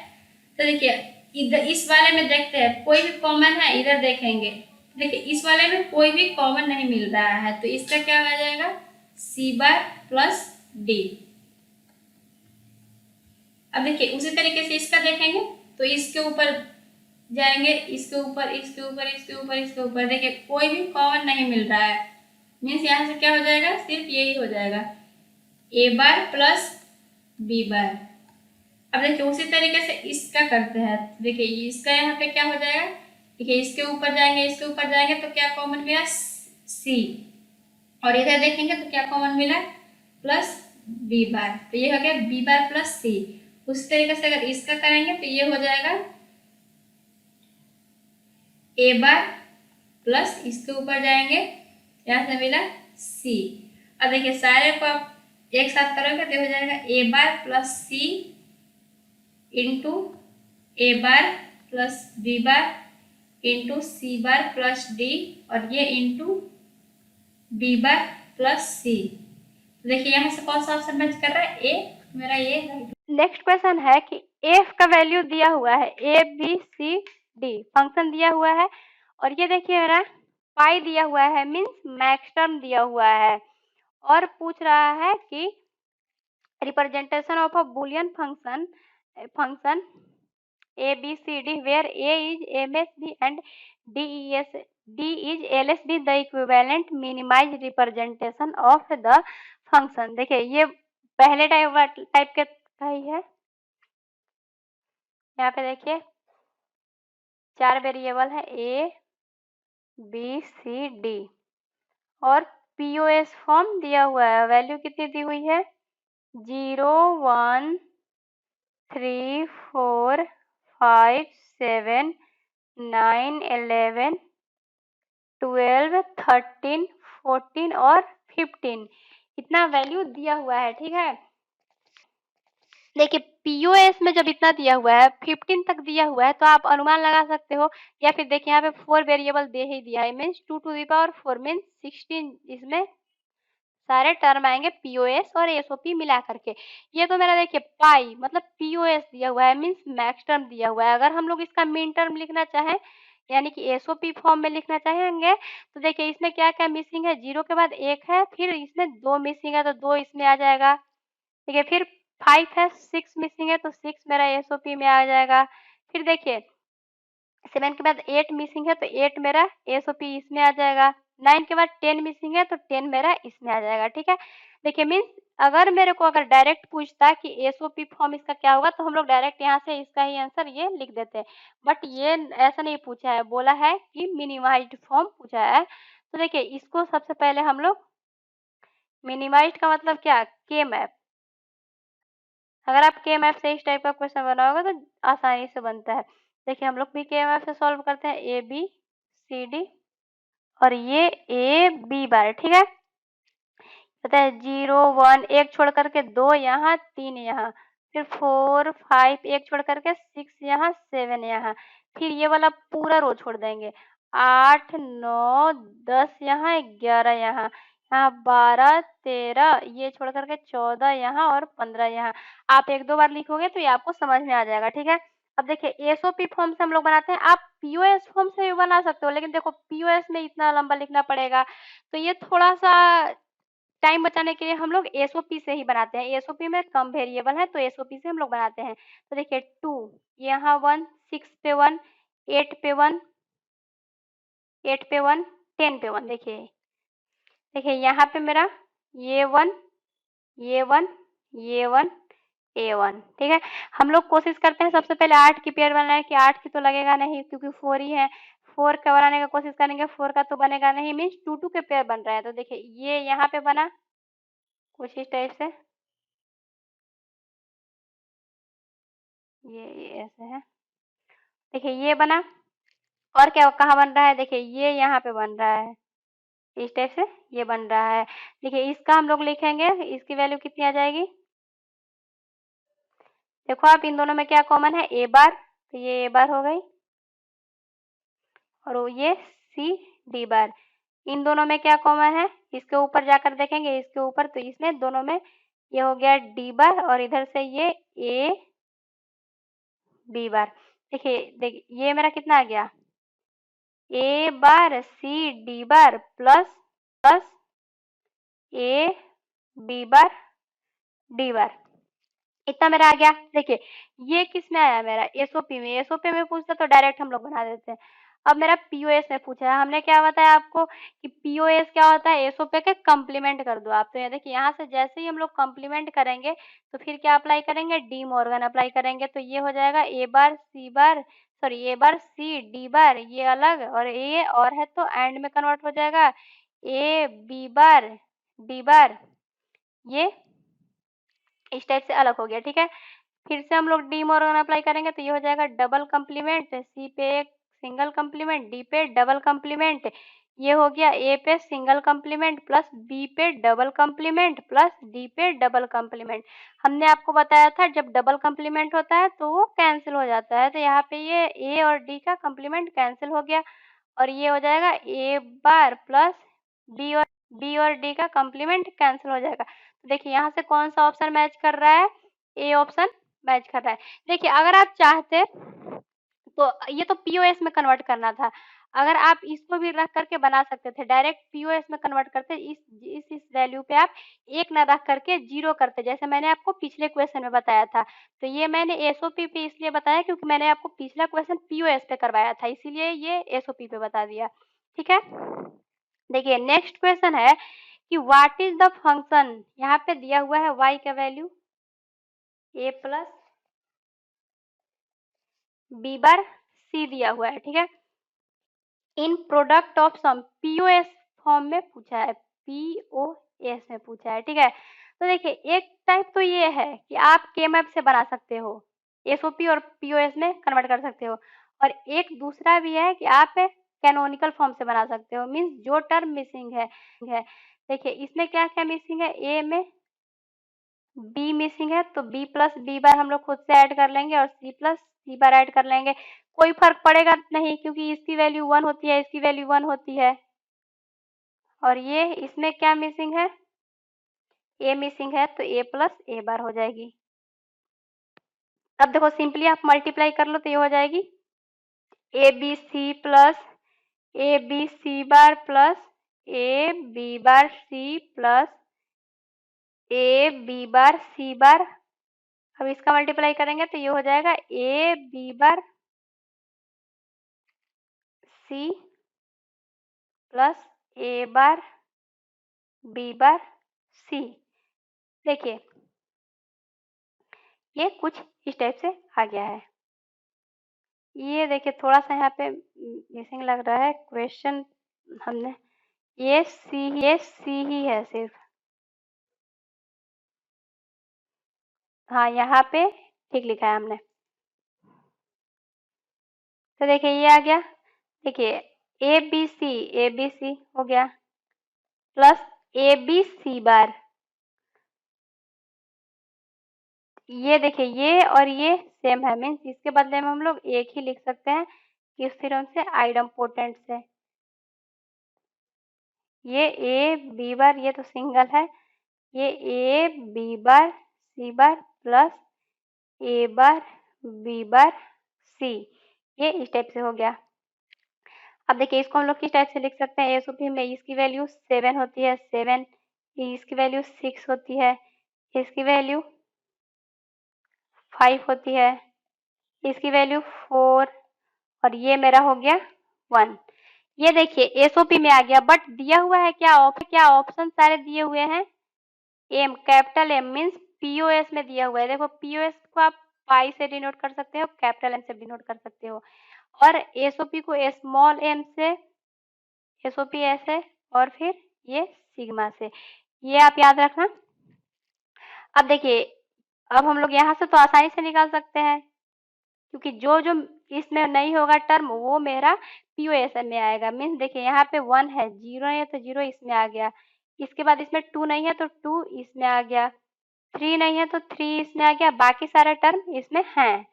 तो देखिए इधर इस वाले में देखते हैं कोई भी कॉमन है, इधर देखेंगे देखिए इस वाले में कोई भी कॉमन नहीं मिल रहा है, तो इसका क्या हो जाएगा सी बार प्लस डी। अब देखिए उसी तरीके से इसका देखेंगे तो इसके ऊपर जाएंगे, इसके ऊपर इसके ऊपर इसके ऊपर इसके ऊपर, देखिए कोई भी कॉमन नहीं मिल रहा है, मीन्स यहाँ से क्या हो जाएगा सिर्फ यही हो जाएगा A bar plus B bar. अब देखिए उसी तरीके से इसका करते हैं। देखिए इसका यहाँ पे क्या हो जाएगा, देखिए इसके ऊपर जाएंगे इसके ऊपर जाएंगे तो क्या कॉमन मिला सी, और इधर देखेंगे तो क्या कॉमन मिला प्लस बी बार, तो ये हो गया बी बार प्लस सी। उसी तरीके से अगर इसका करेंगे तो ये हो जाएगा ए बार प्लस इसके ऊपर जाएंगे यहाँ से मिला सी। अब देखिए सारे को आप एक साथ करोगे तो हो जाएगा A bar plus C into A bar plus B bar into C bar plus d और ये into B bar plus C. तो देखिए यहाँ से कौन सा ऑप्शन मैच कर रहा है ए, मेरा ये राइट। नेक्स्ट क्वेश्चन है कि एफ का वैल्यू दिया हुआ है, A B C D function दिया हुआ है और ये देखिए मेरा पाई दिया हुआ है, मीन्स मैक्सटर्म दिया हुआ है और पूछ रहा है कि representation of a Boolean function a b c d where a is msb and d is lsb, the equivalent minimized representation of the function। देखिए ये पहले टाइप का ही है। यहाँ पे देखिए 4 वेरिएबल है a b c d और पीओएस फॉर्म दिया हुआ है, वैल्यू कितनी दी हुई है 0 1 3 4 5 7 9 11 12 13 14 और 15 इतना वैल्यू दिया हुआ है, ठीक है। देखिए पीओएस में जब इतना दिया हुआ है 15 तक दिया हुआ है तो आप अनुमान लगा सकते हो, या फिर देखिए यहाँ पे 4 वेरिएबल दे ही दिया है, means 2 to the power 4 means 16 इसमें सारे टर्म आएंगे पीओएस और एसओपी मिला करके। ये तो मेरा देखिए पाई मतलब पीओएस दिया हुआ है, मीन्स मैक्स टर्म दिया हुआ है। अगर हम लोग इसका मिन टर्म लिखना चाहें यानी कि एसओपी फॉर्म में लिखना चाहेंगे तो देखिए इसमें क्या क्या मिसिंग है, 0 के बाद 1 है, फिर इसमें 2 मिसिंग है तो 2 इसमें आ जाएगा, ठीक है। फिर 5 है, 6 मिसिंग है तो 6 मेरा एसओपी में आ जाएगा। फिर देखिए 7 के बाद 8 मिसिंग है तो 8 मेरा एसओपी इसमें आ जाएगा। 9 के बाद 10 मिसिंग है तो 10 मेरा इसमें आ जाएगा, ठीक है। देखिए मीन्स अगर मेरे को अगर डायरेक्ट पूछता कि एसओपी फॉर्म इसका क्या होगा तो हम लोग डायरेक्ट यहाँ से इसका ही आंसर ये लिख देते हैं, बट ये ऐसा नहीं पूछा है, बोला है कि मिनिमाइज्ड फॉर्म पूछा है। तो देखिए इसको सबसे पहले हम लोग मिनिमाइज्ड का मतलब क्या के मैप, अगर आप के मैप से इस टाइप का क्वेश्चन बनाओगे तो आसानी से बनता है। देखिए हम लोग भी के मैप से सॉल्व करते हैं ए बी सी डी और ये ए बी बार, ठीक है। पता है 0 1 एक छोड़ करके 2 यहाँ 3 यहाँ, फिर 4 5 एक छोड़ करके 6 यहाँ 7 यहाँ, फिर ये वाला पूरा रो छोड़ देंगे 8 9 10 यहाँ 11 यहाँ, यहाँ 12 13 ये छोड़ करके 14 यहाँ और 15 यहाँ। आप 1-2 बार लिखोगे तो ये आपको समझ में आ जाएगा, ठीक है। अब देखिए एसओपी फॉर्म से हम लोग बनाते हैं, आप पीओएस फॉर्म से भी बना सकते हो, लेकिन देखो पीओएस में इतना लंबा लिखना पड़ेगा तो ये थोड़ा सा टाइम बचाने के लिए हम लोग एसओपी से ही बनाते हैं। एसओपी में कम वेरिएबल है तो एसओपी से हम लोग बनाते हैं। तो देखिए 2 यहाँ 1 6 पे 1 8 पे 1, 8 पे 1, 10 पे 1। देखिए यहाँ पे मेरा ये 1, ये 1, ये 1, ये 1, ठीक है। हम लोग कोशिश करते हैं सबसे पहले 8 की पेयर बनाने की। 8 की तो लगेगा नहीं क्योंकि 4 ही है। 4 का बनाने का कोशिश करेंगे, 4 का तो बनेगा नहीं, मीन्स 2 के पेयर बन रहा है। तो देखिए ये यहाँ पे बना कुछ इस टाइप से, ये ऐसे है। देखिए ये बना, और क्या कहाँ बन रहा है, देखिए ये यहाँ पे बन रहा है, इस टाइप से ये बन रहा है। देखिए इसका हम लोग लिखेंगे, इसकी वैल्यू कितनी आ जाएगी। देखो आप इन दोनों में क्या कॉमन है, ए बार, तो ये ए बार हो गई, और ये सी डी बार। इन दोनों में क्या कॉमन है, इसके ऊपर जाकर देखेंगे, इसके ऊपर, तो इसमें दोनों में ये हो गया डी बार, और इधर से ये ए बी बार। देखिए ये मेरा कितना आ गया, A bar C D bar plus plus A B bar D bar, इतना मेरा आ गया। देखिए ये किस में आया, मेरा एसओपी में। एसओपी में पूछता तो डायरेक्ट हम लोग बना देते हैं। अब मेरा पीओएस में पूछा है, हमने क्या बताया आपको कि पीओएस क्या होता है, एसओपी के कंप्लीमेंट कर दो आप। तो ये देखिए यहाँ से जैसे ही हम लोग कंप्लीमेंट करेंगे तो फिर क्या अप्लाई करेंगे, डी मॉर्गन अप्लाई करेंगे। तो ये हो जाएगा A bar C bar, sorry A bar C D bar, ये अलग, और ए और है तो एंड में कन्वर्ट हो जाएगा, A B bar D bar, ये इस टाइप से अलग हो गया, ठीक है। फिर से हम लोग डी मॉर्गन अप्लाई करेंगे तो ये हो जाएगा डबल कम्प्लीमेंट, सी पे एक सिंगल कम्प्लीमेंट, डी पे डबल कम्प्लीमेंट, ये हो गया ए पे सिंगल कम्प्लीमेंट प्लस बी पे डबल कम्प्लीमेंट प्लस डी पे डबल कम्प्लीमेंट। हमने आपको बताया था जब डबल कम्प्लीमेंट होता है तो वो कैंसिल हो जाता है, तो यहाँ पे ये ए और डी का कम्प्लीमेंट कैंसिल हो गया, और ये हो जाएगा ए बार प्लस बी और डी का कम्प्लीमेंट कैंसिल हो जाएगा। तो देखिए यहाँ से कौन सा ऑप्शन मैच कर रहा है, ए ऑप्शन मैच कर रहा है। देखिए अगर आप चाहते तो ये तो पीओएस में कन्वर्ट करना था, अगर आप इसको भी रख करके बना सकते थे, डायरेक्ट पीओएस में कन्वर्ट करते, इस वैल्यू पे आप 1 ना रख करके 0 करते, जैसे मैंने आपको पिछले क्वेश्चन में बताया था। तो ये मैंने एसओपी पे इसलिए बताया क्योंकि मैंने आपको पिछला क्वेश्चन पीओएस पे करवाया था, इसीलिए ये एसओपी पे बता दिया, ठीक है। देखिए नेक्स्ट क्वेश्चन है कि व्हाट इज द फंक्शन, यहाँ पे दिया हुआ है y का value a plus B bar C दिया हुआ है, ठीक है। In product of sum, POS form में पूछा है, पीओएस में पूछा है, ठीक है। तो देखिए एक टाइप तो ये है कि आप के मैप से बना सकते हो, एसओपी और पीओएस में कन्वर्ट कर सकते हो, और एक दूसरा भी है कि आप कैनोनिकल फॉर्म से बना सकते हो, मीन्स जो टर्म मिसिंग है। देखिए इसमें क्या क्या मिसिंग है, ए में बी मिसिंग है, तो बी प्लस बी बार हम लोग खुद से ऐड कर लेंगे और सी प्लस सी बार ऐड कर लेंगे, कोई फर्क पड़ेगा नहीं क्योंकि इसकी वैल्यू 1 होती है, इसकी वैल्यू 1 होती है। और ये इसमें क्या मिसिंग है, ए मिसिंग है, तो ए प्लस ए बार हो जाएगी। अब देखो सिंपली आप मल्टीप्लाई कर लो तो ये हो जाएगी A B C plus A B C bar plus A B bar C plus A B bar C bar. अब इसका मल्टीप्लाई करेंगे तो ये हो जाएगा A B bar C plus A bar B bar सी। देखिए ये कुछ इस टाइप से आ गया है। ये देखिए थोड़ा सा यहाँ पे मिसिंग लग रहा है क्वेश्चन, हमने ये सी ही है सिर्फ, हाँ यहाँ पे ठीक लिखा है हमने। तो देखिए ये आ गया, देखिए ए बी सी हो गया plus A B C bar, ये देखिए ये और ये सेम है, मीन्स इसके बदले में हम लोग एक ही लिख सकते हैं किस थ्योरम से, आइडम्पोटेंट से। ये ए बी बार ये तो सिंगल है, ये A B bar C bar plus A bar B bar सी, ये इस टाइप से हो गया। अब देखिए इसको हम लोग किस टाइप से लिख सकते हैं, एसओपी में इसकी वैल्यू 7 होती है, 7, इसकी वैल्यू 6 होती है, इसकी वैल्यू 5 होती है, इसकी वैल्यू 4 और ये मेरा हो गया 1। ये देखिए एसओपी में आ गया, बट दिया हुआ है क्या ऑप्शन सारे दिए हुए हैं M, capital M means POS में दिया हुआ है। देखो पीओएस को आप पाई से डिनोट कर सकते हो, कैपिटल एम से डिनोट कर सकते हो, और एसओपी को स्मॉल एम से, एसओपी ऐसे, और फिर ये सिग्मा से, ये आप याद रखना। अब देखिए, अब हम लोग यहाँ से तो आसानी से निकाल सकते हैं, क्योंकि जो जो इसमें नहीं होगा टर्म वो मेरा पीओएसएम में आएगा। मीन्स देखिए यहाँ पे 1 है, 0 है तो 0 इसमें आ गया, इसके बाद इसमें 2 नहीं है तो 2 इसमें आ गया, 3 नहीं है तो 3 इसमें आ गया, बाकी सारे टर्म इसमें हैं,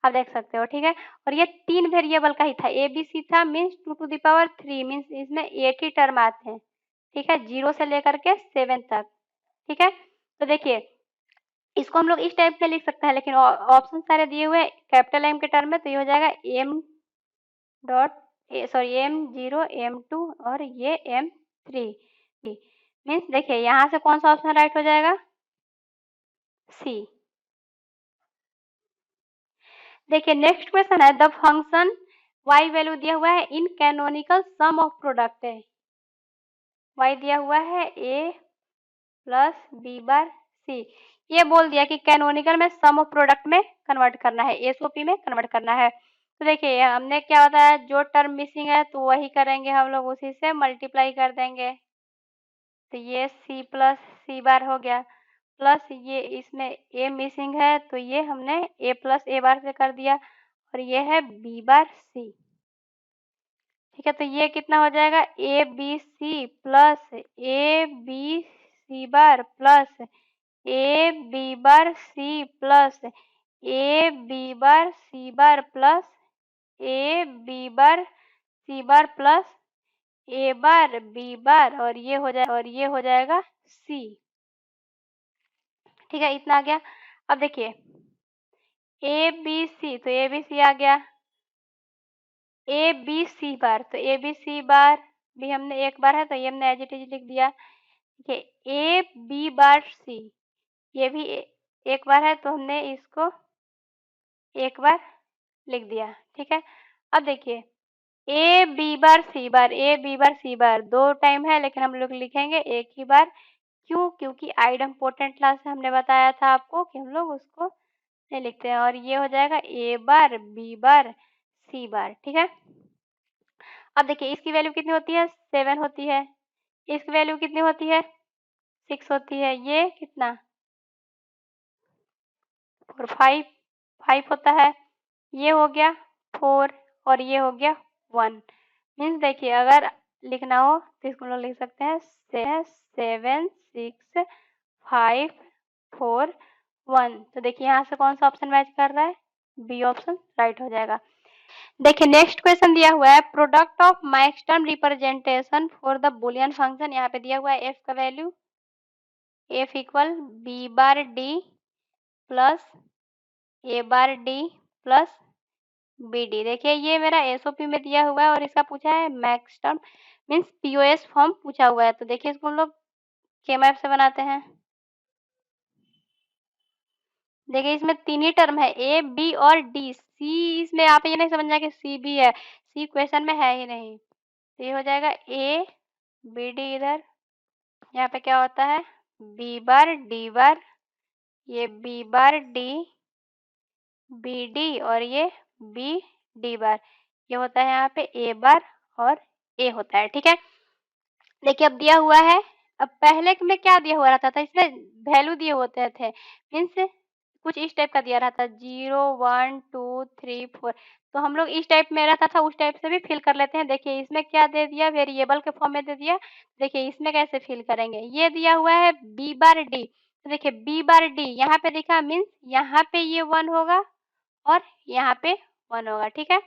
आप देख सकते हो, ठीक है। और ये 3 वेरिएबल का ही था, ए बी सी था, means 2 to the power 3, means इसमें 8 ही टर्म आते हैं, ठीक है, 0 से लेकर के 7 तक, ठीक है। तो देखिए इसको हम लोग इस टाइप में लिख सकते हैं, लेकिन ऑप्शन सारे दिए हुए कैपिटल एम के टर्म में, तो ये हो जाएगा एम डॉट M0 M2 और ये M3। मीन्स देखिए यहाँ से कौन सा ऑप्शन राइट हो जाएगा, सी। देखिए नेक्स्ट क्वेश्चन है, द फंक्शन y वैल्यू दिया हुआ है इन कैनोनिकल सम ऑफ प्रोडक्ट है, y दिया हुआ है a प्लस बी बार सी, ये बोल दिया कि कैनोनिकल में सम ऑफ प्रोडक्ट में कन्वर्ट करना है, एसओपी में कन्वर्ट करना है। तो देखिए हमने क्या बताया, जो टर्म मिसिंग है तो वही करेंगे हम लोग, उसी से मल्टीप्लाई कर देंगे, तो ये सी प्लस सी बार हो गया, प्लस ये इसमें ए मिसिंग है तो ये हमने ए प्लस ए बार से कर दिया, और ये है बी बार सी, ठीक है। तो ये कितना हो जाएगा, A B C plus A B C bar plus A B bar C plus A B bar C bar plus A B bar C bar plus A bar B bar, और ये हो जाएगा सी, ठीक है, इतना आ गया। अब देखिए ए बी सी, तो ए बी सी आ गया, ए बी सी बार, तो ए बी सी बार भी हमने एक बार है तो ये हमने एज इट इज लिख दिया, ठीक है। ए बी बार सी, ये भी एक बार है तो हमने इसको एक बार लिख दिया, ठीक है। अब देखिए A B bar C bar, A B bar C bar 2 time है, लेकिन हम लोग लिखेंगे एक ही बार, क्यों, क्योंकि आइडेम्पोटेंट क्लास में हमने बताया था आपको कि हम लोग उसको नहीं लिखते हैं, और ये हो जाएगा A bar B bar C बार, ठीक है। अब देखिए इसकी वैल्यू कितनी होती है, 7 होती है, इसकी वैल्यू कितनी होती है, 6 होती है, ये कितना 4 5 होता है, ये हो गया 4 और ये हो गया 1। मीन्स देखिए अगर लिखना हो तो इसको लोग लिख सकते हैं 7 6 5 4 1। तो देखिए यहाँ से कौन सा ऑप्शन मैच कर रहा है, बी ऑप्शन राइट हो जाएगा। देखिए नेक्स्ट क्वेश्चन दिया हुआ है, product of maxterm representation for the Boolean function, यहाँ पे दिया हुआ है एफ का value, F equal B bar D plus ए bar D plus B D. देखिए ये मेरा एसओपी में दिया हुआ है और इसका पूछा है मैक्सटर्म मीन्स पीओएस फॉर्म पूछा हुआ है, तो देखिए इसको हम लोग के मैप से बनाते हैं। देखिए इसमें 3 ही टर्म है, ए बी और डी, सी इसमें आप ये नहीं समझना कि सी भी है, सी क्वेश्चन में है ही नहीं, तो ये हो जाएगा ए बी डी, इधर यहाँ पे क्या होता है बी बार डी बार, ये B bar D B D और ये बी डी बार, ये होता है यहाँ पे ए बार और ए होता है, ठीक है। देखिए अब दिया हुआ है, अब पहले में क्या दिया हुआ रहता था, इसमें वैल्यू दिए होते थे, मीन्स कुछ इस टाइप का दिया रहता 0 1 2 3 4, तो हम लोग इस टाइप में रहता था, उस टाइप से भी फिल कर लेते हैं। देखिए इसमें क्या दे दिया, वेरिएबल के फॉर्म में दे दिया, देखिए इसमें कैसे फिल करेंगे, ये दिया हुआ है बी बार डी, तो देखिए बी बार डी यहाँ पे लिखा, मीन्स यहाँ पे ये 1 होगा और यहाँ पे 1 होगा, ठीक है।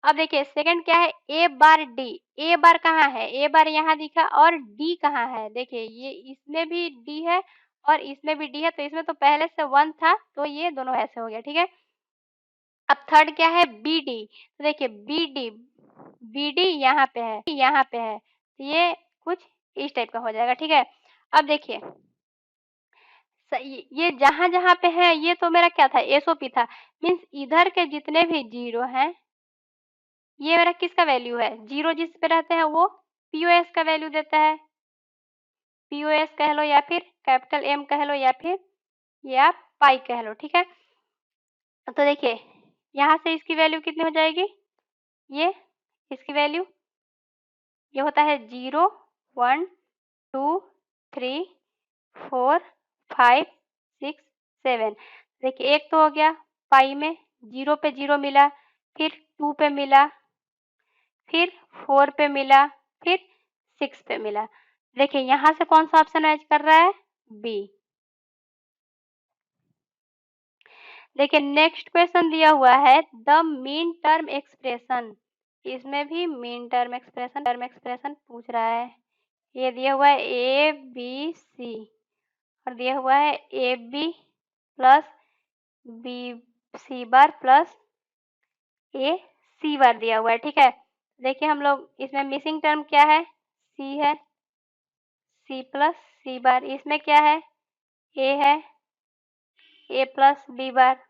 अब देखिए सेकंड क्या है, ए बार डी, ए बार कहाँ है, ए बार यहाँ दिखा और डी कहाँ है, देखिए ये इसमें भी डी है और इसमें भी डी है, तो इसमें तो पहले से 1 था तो ये दोनों ऐसे हो गया, ठीक है। अब थर्ड क्या है बी डी, तो देखिए बी डी यहाँ पे है, तो ये कुछ इस टाइप का हो जाएगा, ठीक है। अब देखिए ये जहाँ-जहाँ पे है ये तो मेरा क्या था एसओपी था, मीन्स इधर के जितने भी 0 हैं, ये मेरा किसका वैल्यू है? 0 जिस पे रहते हैं वो पीओएस का वैल्यू देता है। पीओएस कह लो या फिर कैपिटल एम कह लो या फिर ये आप पाई कह लो, ठीक है? तो देखिए, यहाँ से इसकी वैल्यू कितनी हो जाएगी? ये इसकी वैल्यू ये होता है 0, 1, 2, 3, 4, 5, 6, 7। देखिए एक तो हो गया पाई में 0 पे 0 मिला, फिर 2 पे मिला, फिर 4 पे मिला, फिर 6 पे मिला। देखिए यहाँ से कौन सा ऑप्शन मैच कर रहा है? बी। देखिए नेक्स्ट क्वेश्चन दिया हुआ है द मीन टर्म एक्सप्रेशन। इसमें भी मीन टर्म एक्सप्रेशन पूछ रहा है। ये दिया हुआ है ए बी सी और दिया हुआ है A B plus B C bar plus A C bar दिया हुआ है, ठीक है? देखिए हम लोग इसमें मिसिंग टर्म क्या है? सी है, सी प्लस सी बार। इसमें क्या है? ए है, ए प्लस बी बार।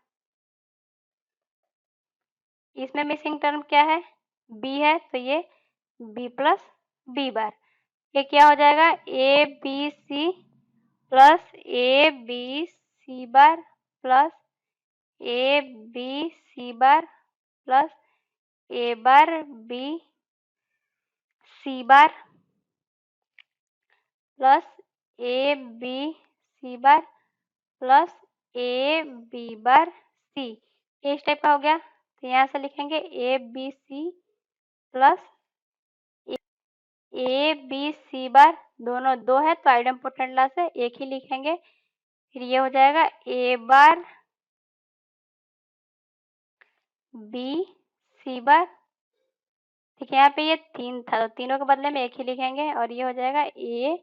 इसमें मिसिंग टर्म क्या है? बी है, तो ये बी प्लस बी बार। ये क्या हो जाएगा? A B C plus A B C bar plus A B C bar plus A bar B C bar plus A B C bar plus A B bar सी। ये इस type का हो गया, तो यहाँ से लिखेंगे A B C plus A B C bar. दोनों दो है तो आइडेम्पोटेंट ला से एक ही लिखेंगे। फिर ये हो जाएगा ए बार बी सी बार। ठीक है, यहाँ पे ये 3 था तो तीनों के बदले में एक ही लिखेंगे और ये हो जाएगा ए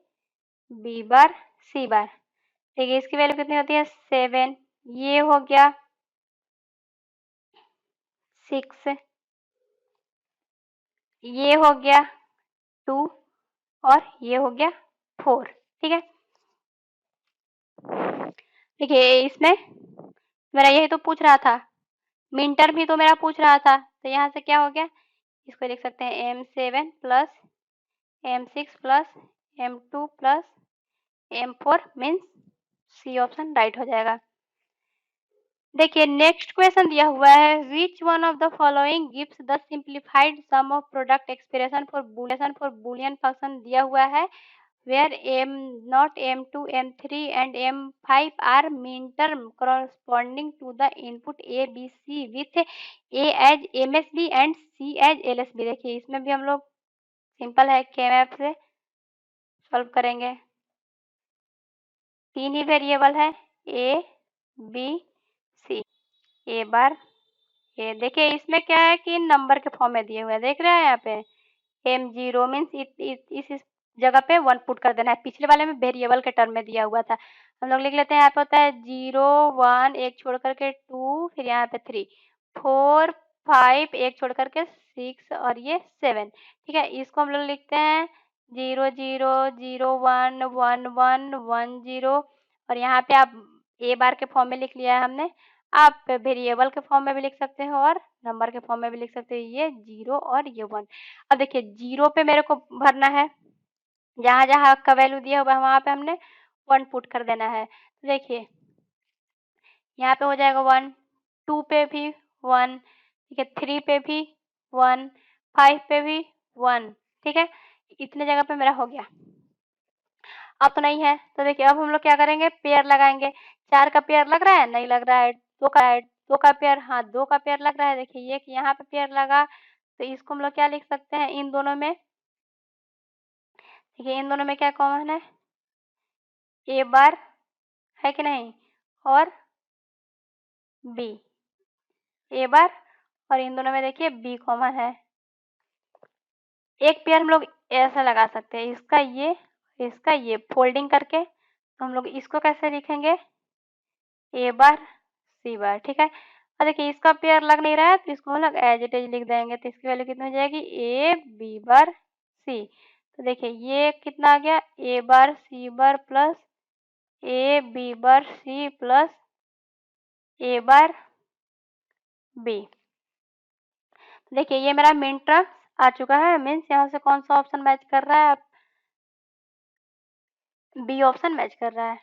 बी बार सी बार। ठीक है, इसकी वैल्यू कितनी होती है? 7। ये हो गया 6, ये हो गया 2 और ये हो गया 4। ठीक है, देखिए इसमें मेरा यही तो पूछ रहा था, मिन टर्म भी तो मेरा पूछ रहा था, तो यहाँ से क्या हो गया? इसको लिख सकते हैं m7 plus m6 plus m2 plus m4 means C option right हो जाएगा। देखिए नेक्स्ट क्वेश्चन दिया हुआ है which one of the following gives the simplified sum of product expression for Boolean function दिया हुआ है where m0, m2, m3 and m5 are minterm corresponding to the input a b c with a as msb and c as lsb। देखिए इसमें भी हम लोग simple है केमैप से सॉल्व करेंगे। 3 ही वेरिएबल है a b c। ए बार ये देखिए इसमें क्या है कि नंबर के फॉर्म में दिए हुए हैं, देख रहे हैं यहाँ पे m0 मीन्स इस जगह पे 1 पुट कर देना है। पिछले वाले में वेरिएबल के टर्म में दिया हुआ था, हम लोग लिख लेते हैं। यहाँ पे होता है 0 1 एक छोड़ करके 2, फिर यहाँ पे 3 4 5 एक छोड़ करके 6 और ये 7। ठीक है, इसको हम लोग लिखते हैं 0 0 0 1 1 1 1 0 और यहाँ पे आप ए बार के फॉर्म में लिख लिया है हमने। आप वेरिएबल के फॉर्म में भी लिख सकते हो और नंबर के फॉर्म में भी लिख सकते हो, ये 0 और ये 1। अब देखिए 0 पे मेरे को भरना है, जहाँ जहाँ का वैल्यू दिया हुआ है वहाँ पे हमने 1 पुट कर देना है। तो देखिए यहाँ पे हो जाएगा 1, 2 पे भी 1, ठीक है, 3 पे भी 1, 5 पे भी 1। ठीक है, इतने जगह पे मेरा हो गया। अब तो नहीं है, तो देखिए अब हम लोग क्या करेंगे? पेयर लगाएंगे। 4 का पेयर लग रहा है? नहीं लग रहा है। 2 का पेयर, हाँ 2 का पेयर लग रहा है। देखिए ये कि यहाँ पे पेयर लगा, तो इसको हम लोग क्या लिख सकते हैं इन दोनों में? देखिए इन दोनों में क्या कॉमन है? ए बार है कि नहीं, और बी। ए बार और इन दोनों में देखिए बी कॉमन है। एक पेयर हम लोग ऐसा लगा सकते हैं, इसका ये फोल्डिंग करके। तो हम लोग इसको कैसे लिखेंगे? ए बार सी बार। ठीक है, और देखिए इसका पेयर लग नहीं रहा है तो इसको हम लोग एज इट इज लिख देंगे। तो इसकी वैल्यू कितनी हो जाएगी? A B bar C. तो देखिए ये कितना आ गया? A bar C bar plus A B bar C plus A bar B. देखिए ये मेरा मिन टर्म आ चुका है, मीन्स यहाँ से कौन सा ऑप्शन मैच कर रहा है, बी ऑप्शन मैच कर रहा है।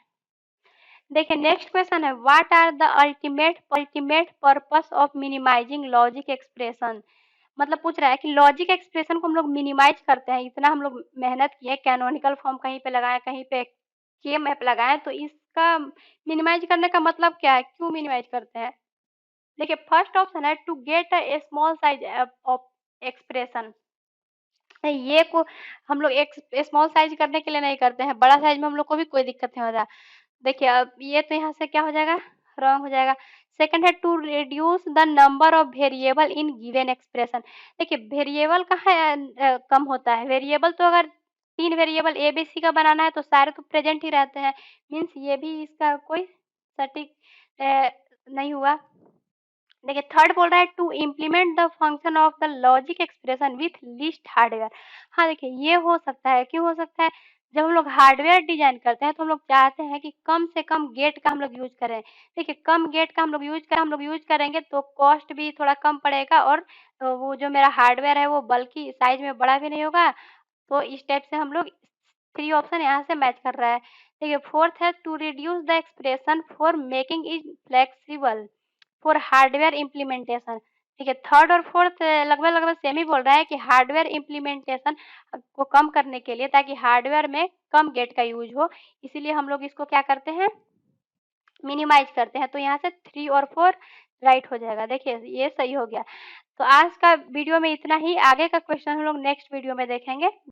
देखिए नेक्स्ट क्वेश्चन है, what are the ultimate purpose of minimising logic expression. मतलब पूछ रहा है कि लॉजिक एक्सप्रेशन को हम लोग मिनिमाइज करते हैं, इतना हम लोग मेहनत किए, कैनोनिकल फॉर्म कहीं पे लगाए, कहीं पे के मैप लगाए, तो इसका मिनिमाइज करने का मतलब क्या है, क्यों मिनिमाइज करते हैं। देखिए फर्स्ट ऑप्शन है to get a small size of expression. ये को हम लोग एक स्मॉल साइज करने के लिए नहीं करते हैं, बड़ा साइज में हम लोग को भी कोई दिक्कत नहीं होता। देखिए अब ये तो यहाँ से क्या हो जाएगा, रॉन्ग हो जाएगा। सेकंड है to reduce the number of variable in given expression. देखिए वेरिएबल कहाँ कम होता है, वेरिएबल तो अगर 3 वेरिएबल ए बी सी का बनाना है तो सारे तो प्रेजेंट ही रहते हैं, मीन्स ये भी इसका कोई सटीक नहीं हुआ। देखिए थर्ड बोल रहा है to implement the function of the logic expression with least hardware. हाँ देखिए ये हो सकता है, क्यों हो सकता है, जब हम लोग हार्डवेयर डिजाइन करते हैं तो हम लोग चाहते हैं कि कम से कम गेट का हम लोग यूज करें। देखिए कम गेट का हम लोग यूज करेंगे तो कॉस्ट भी थोड़ा कम पड़ेगा, और वो जो मेरा हार्डवेयर है वो बल्कि साइज में बड़ा भी नहीं होगा। तो इस टाइप से हम लोग 3 ऑप्शन यहाँ से मैच कर रहा है। देखिए फोर्थ है to reduce the expression for making it flexible for hardware implementation. ठीक है थर्ड और फोर्थ लगभग लगभग सेम ही बोल रहा है कि हार्डवेयर इम्प्लीमेंटेशन को कम करने के लिए, ताकि हार्डवेयर में कम गेट का यूज हो, इसीलिए हम लोग इसको क्या करते हैं, मिनिमाइज करते हैं। तो यहाँ से 3 और 4 राइट हो जाएगा। देखिए ये सही हो गया। तो आज का वीडियो में इतना ही, आगे का क्वेश्चन हम लोग नेक्स्ट वीडियो में देखेंगे।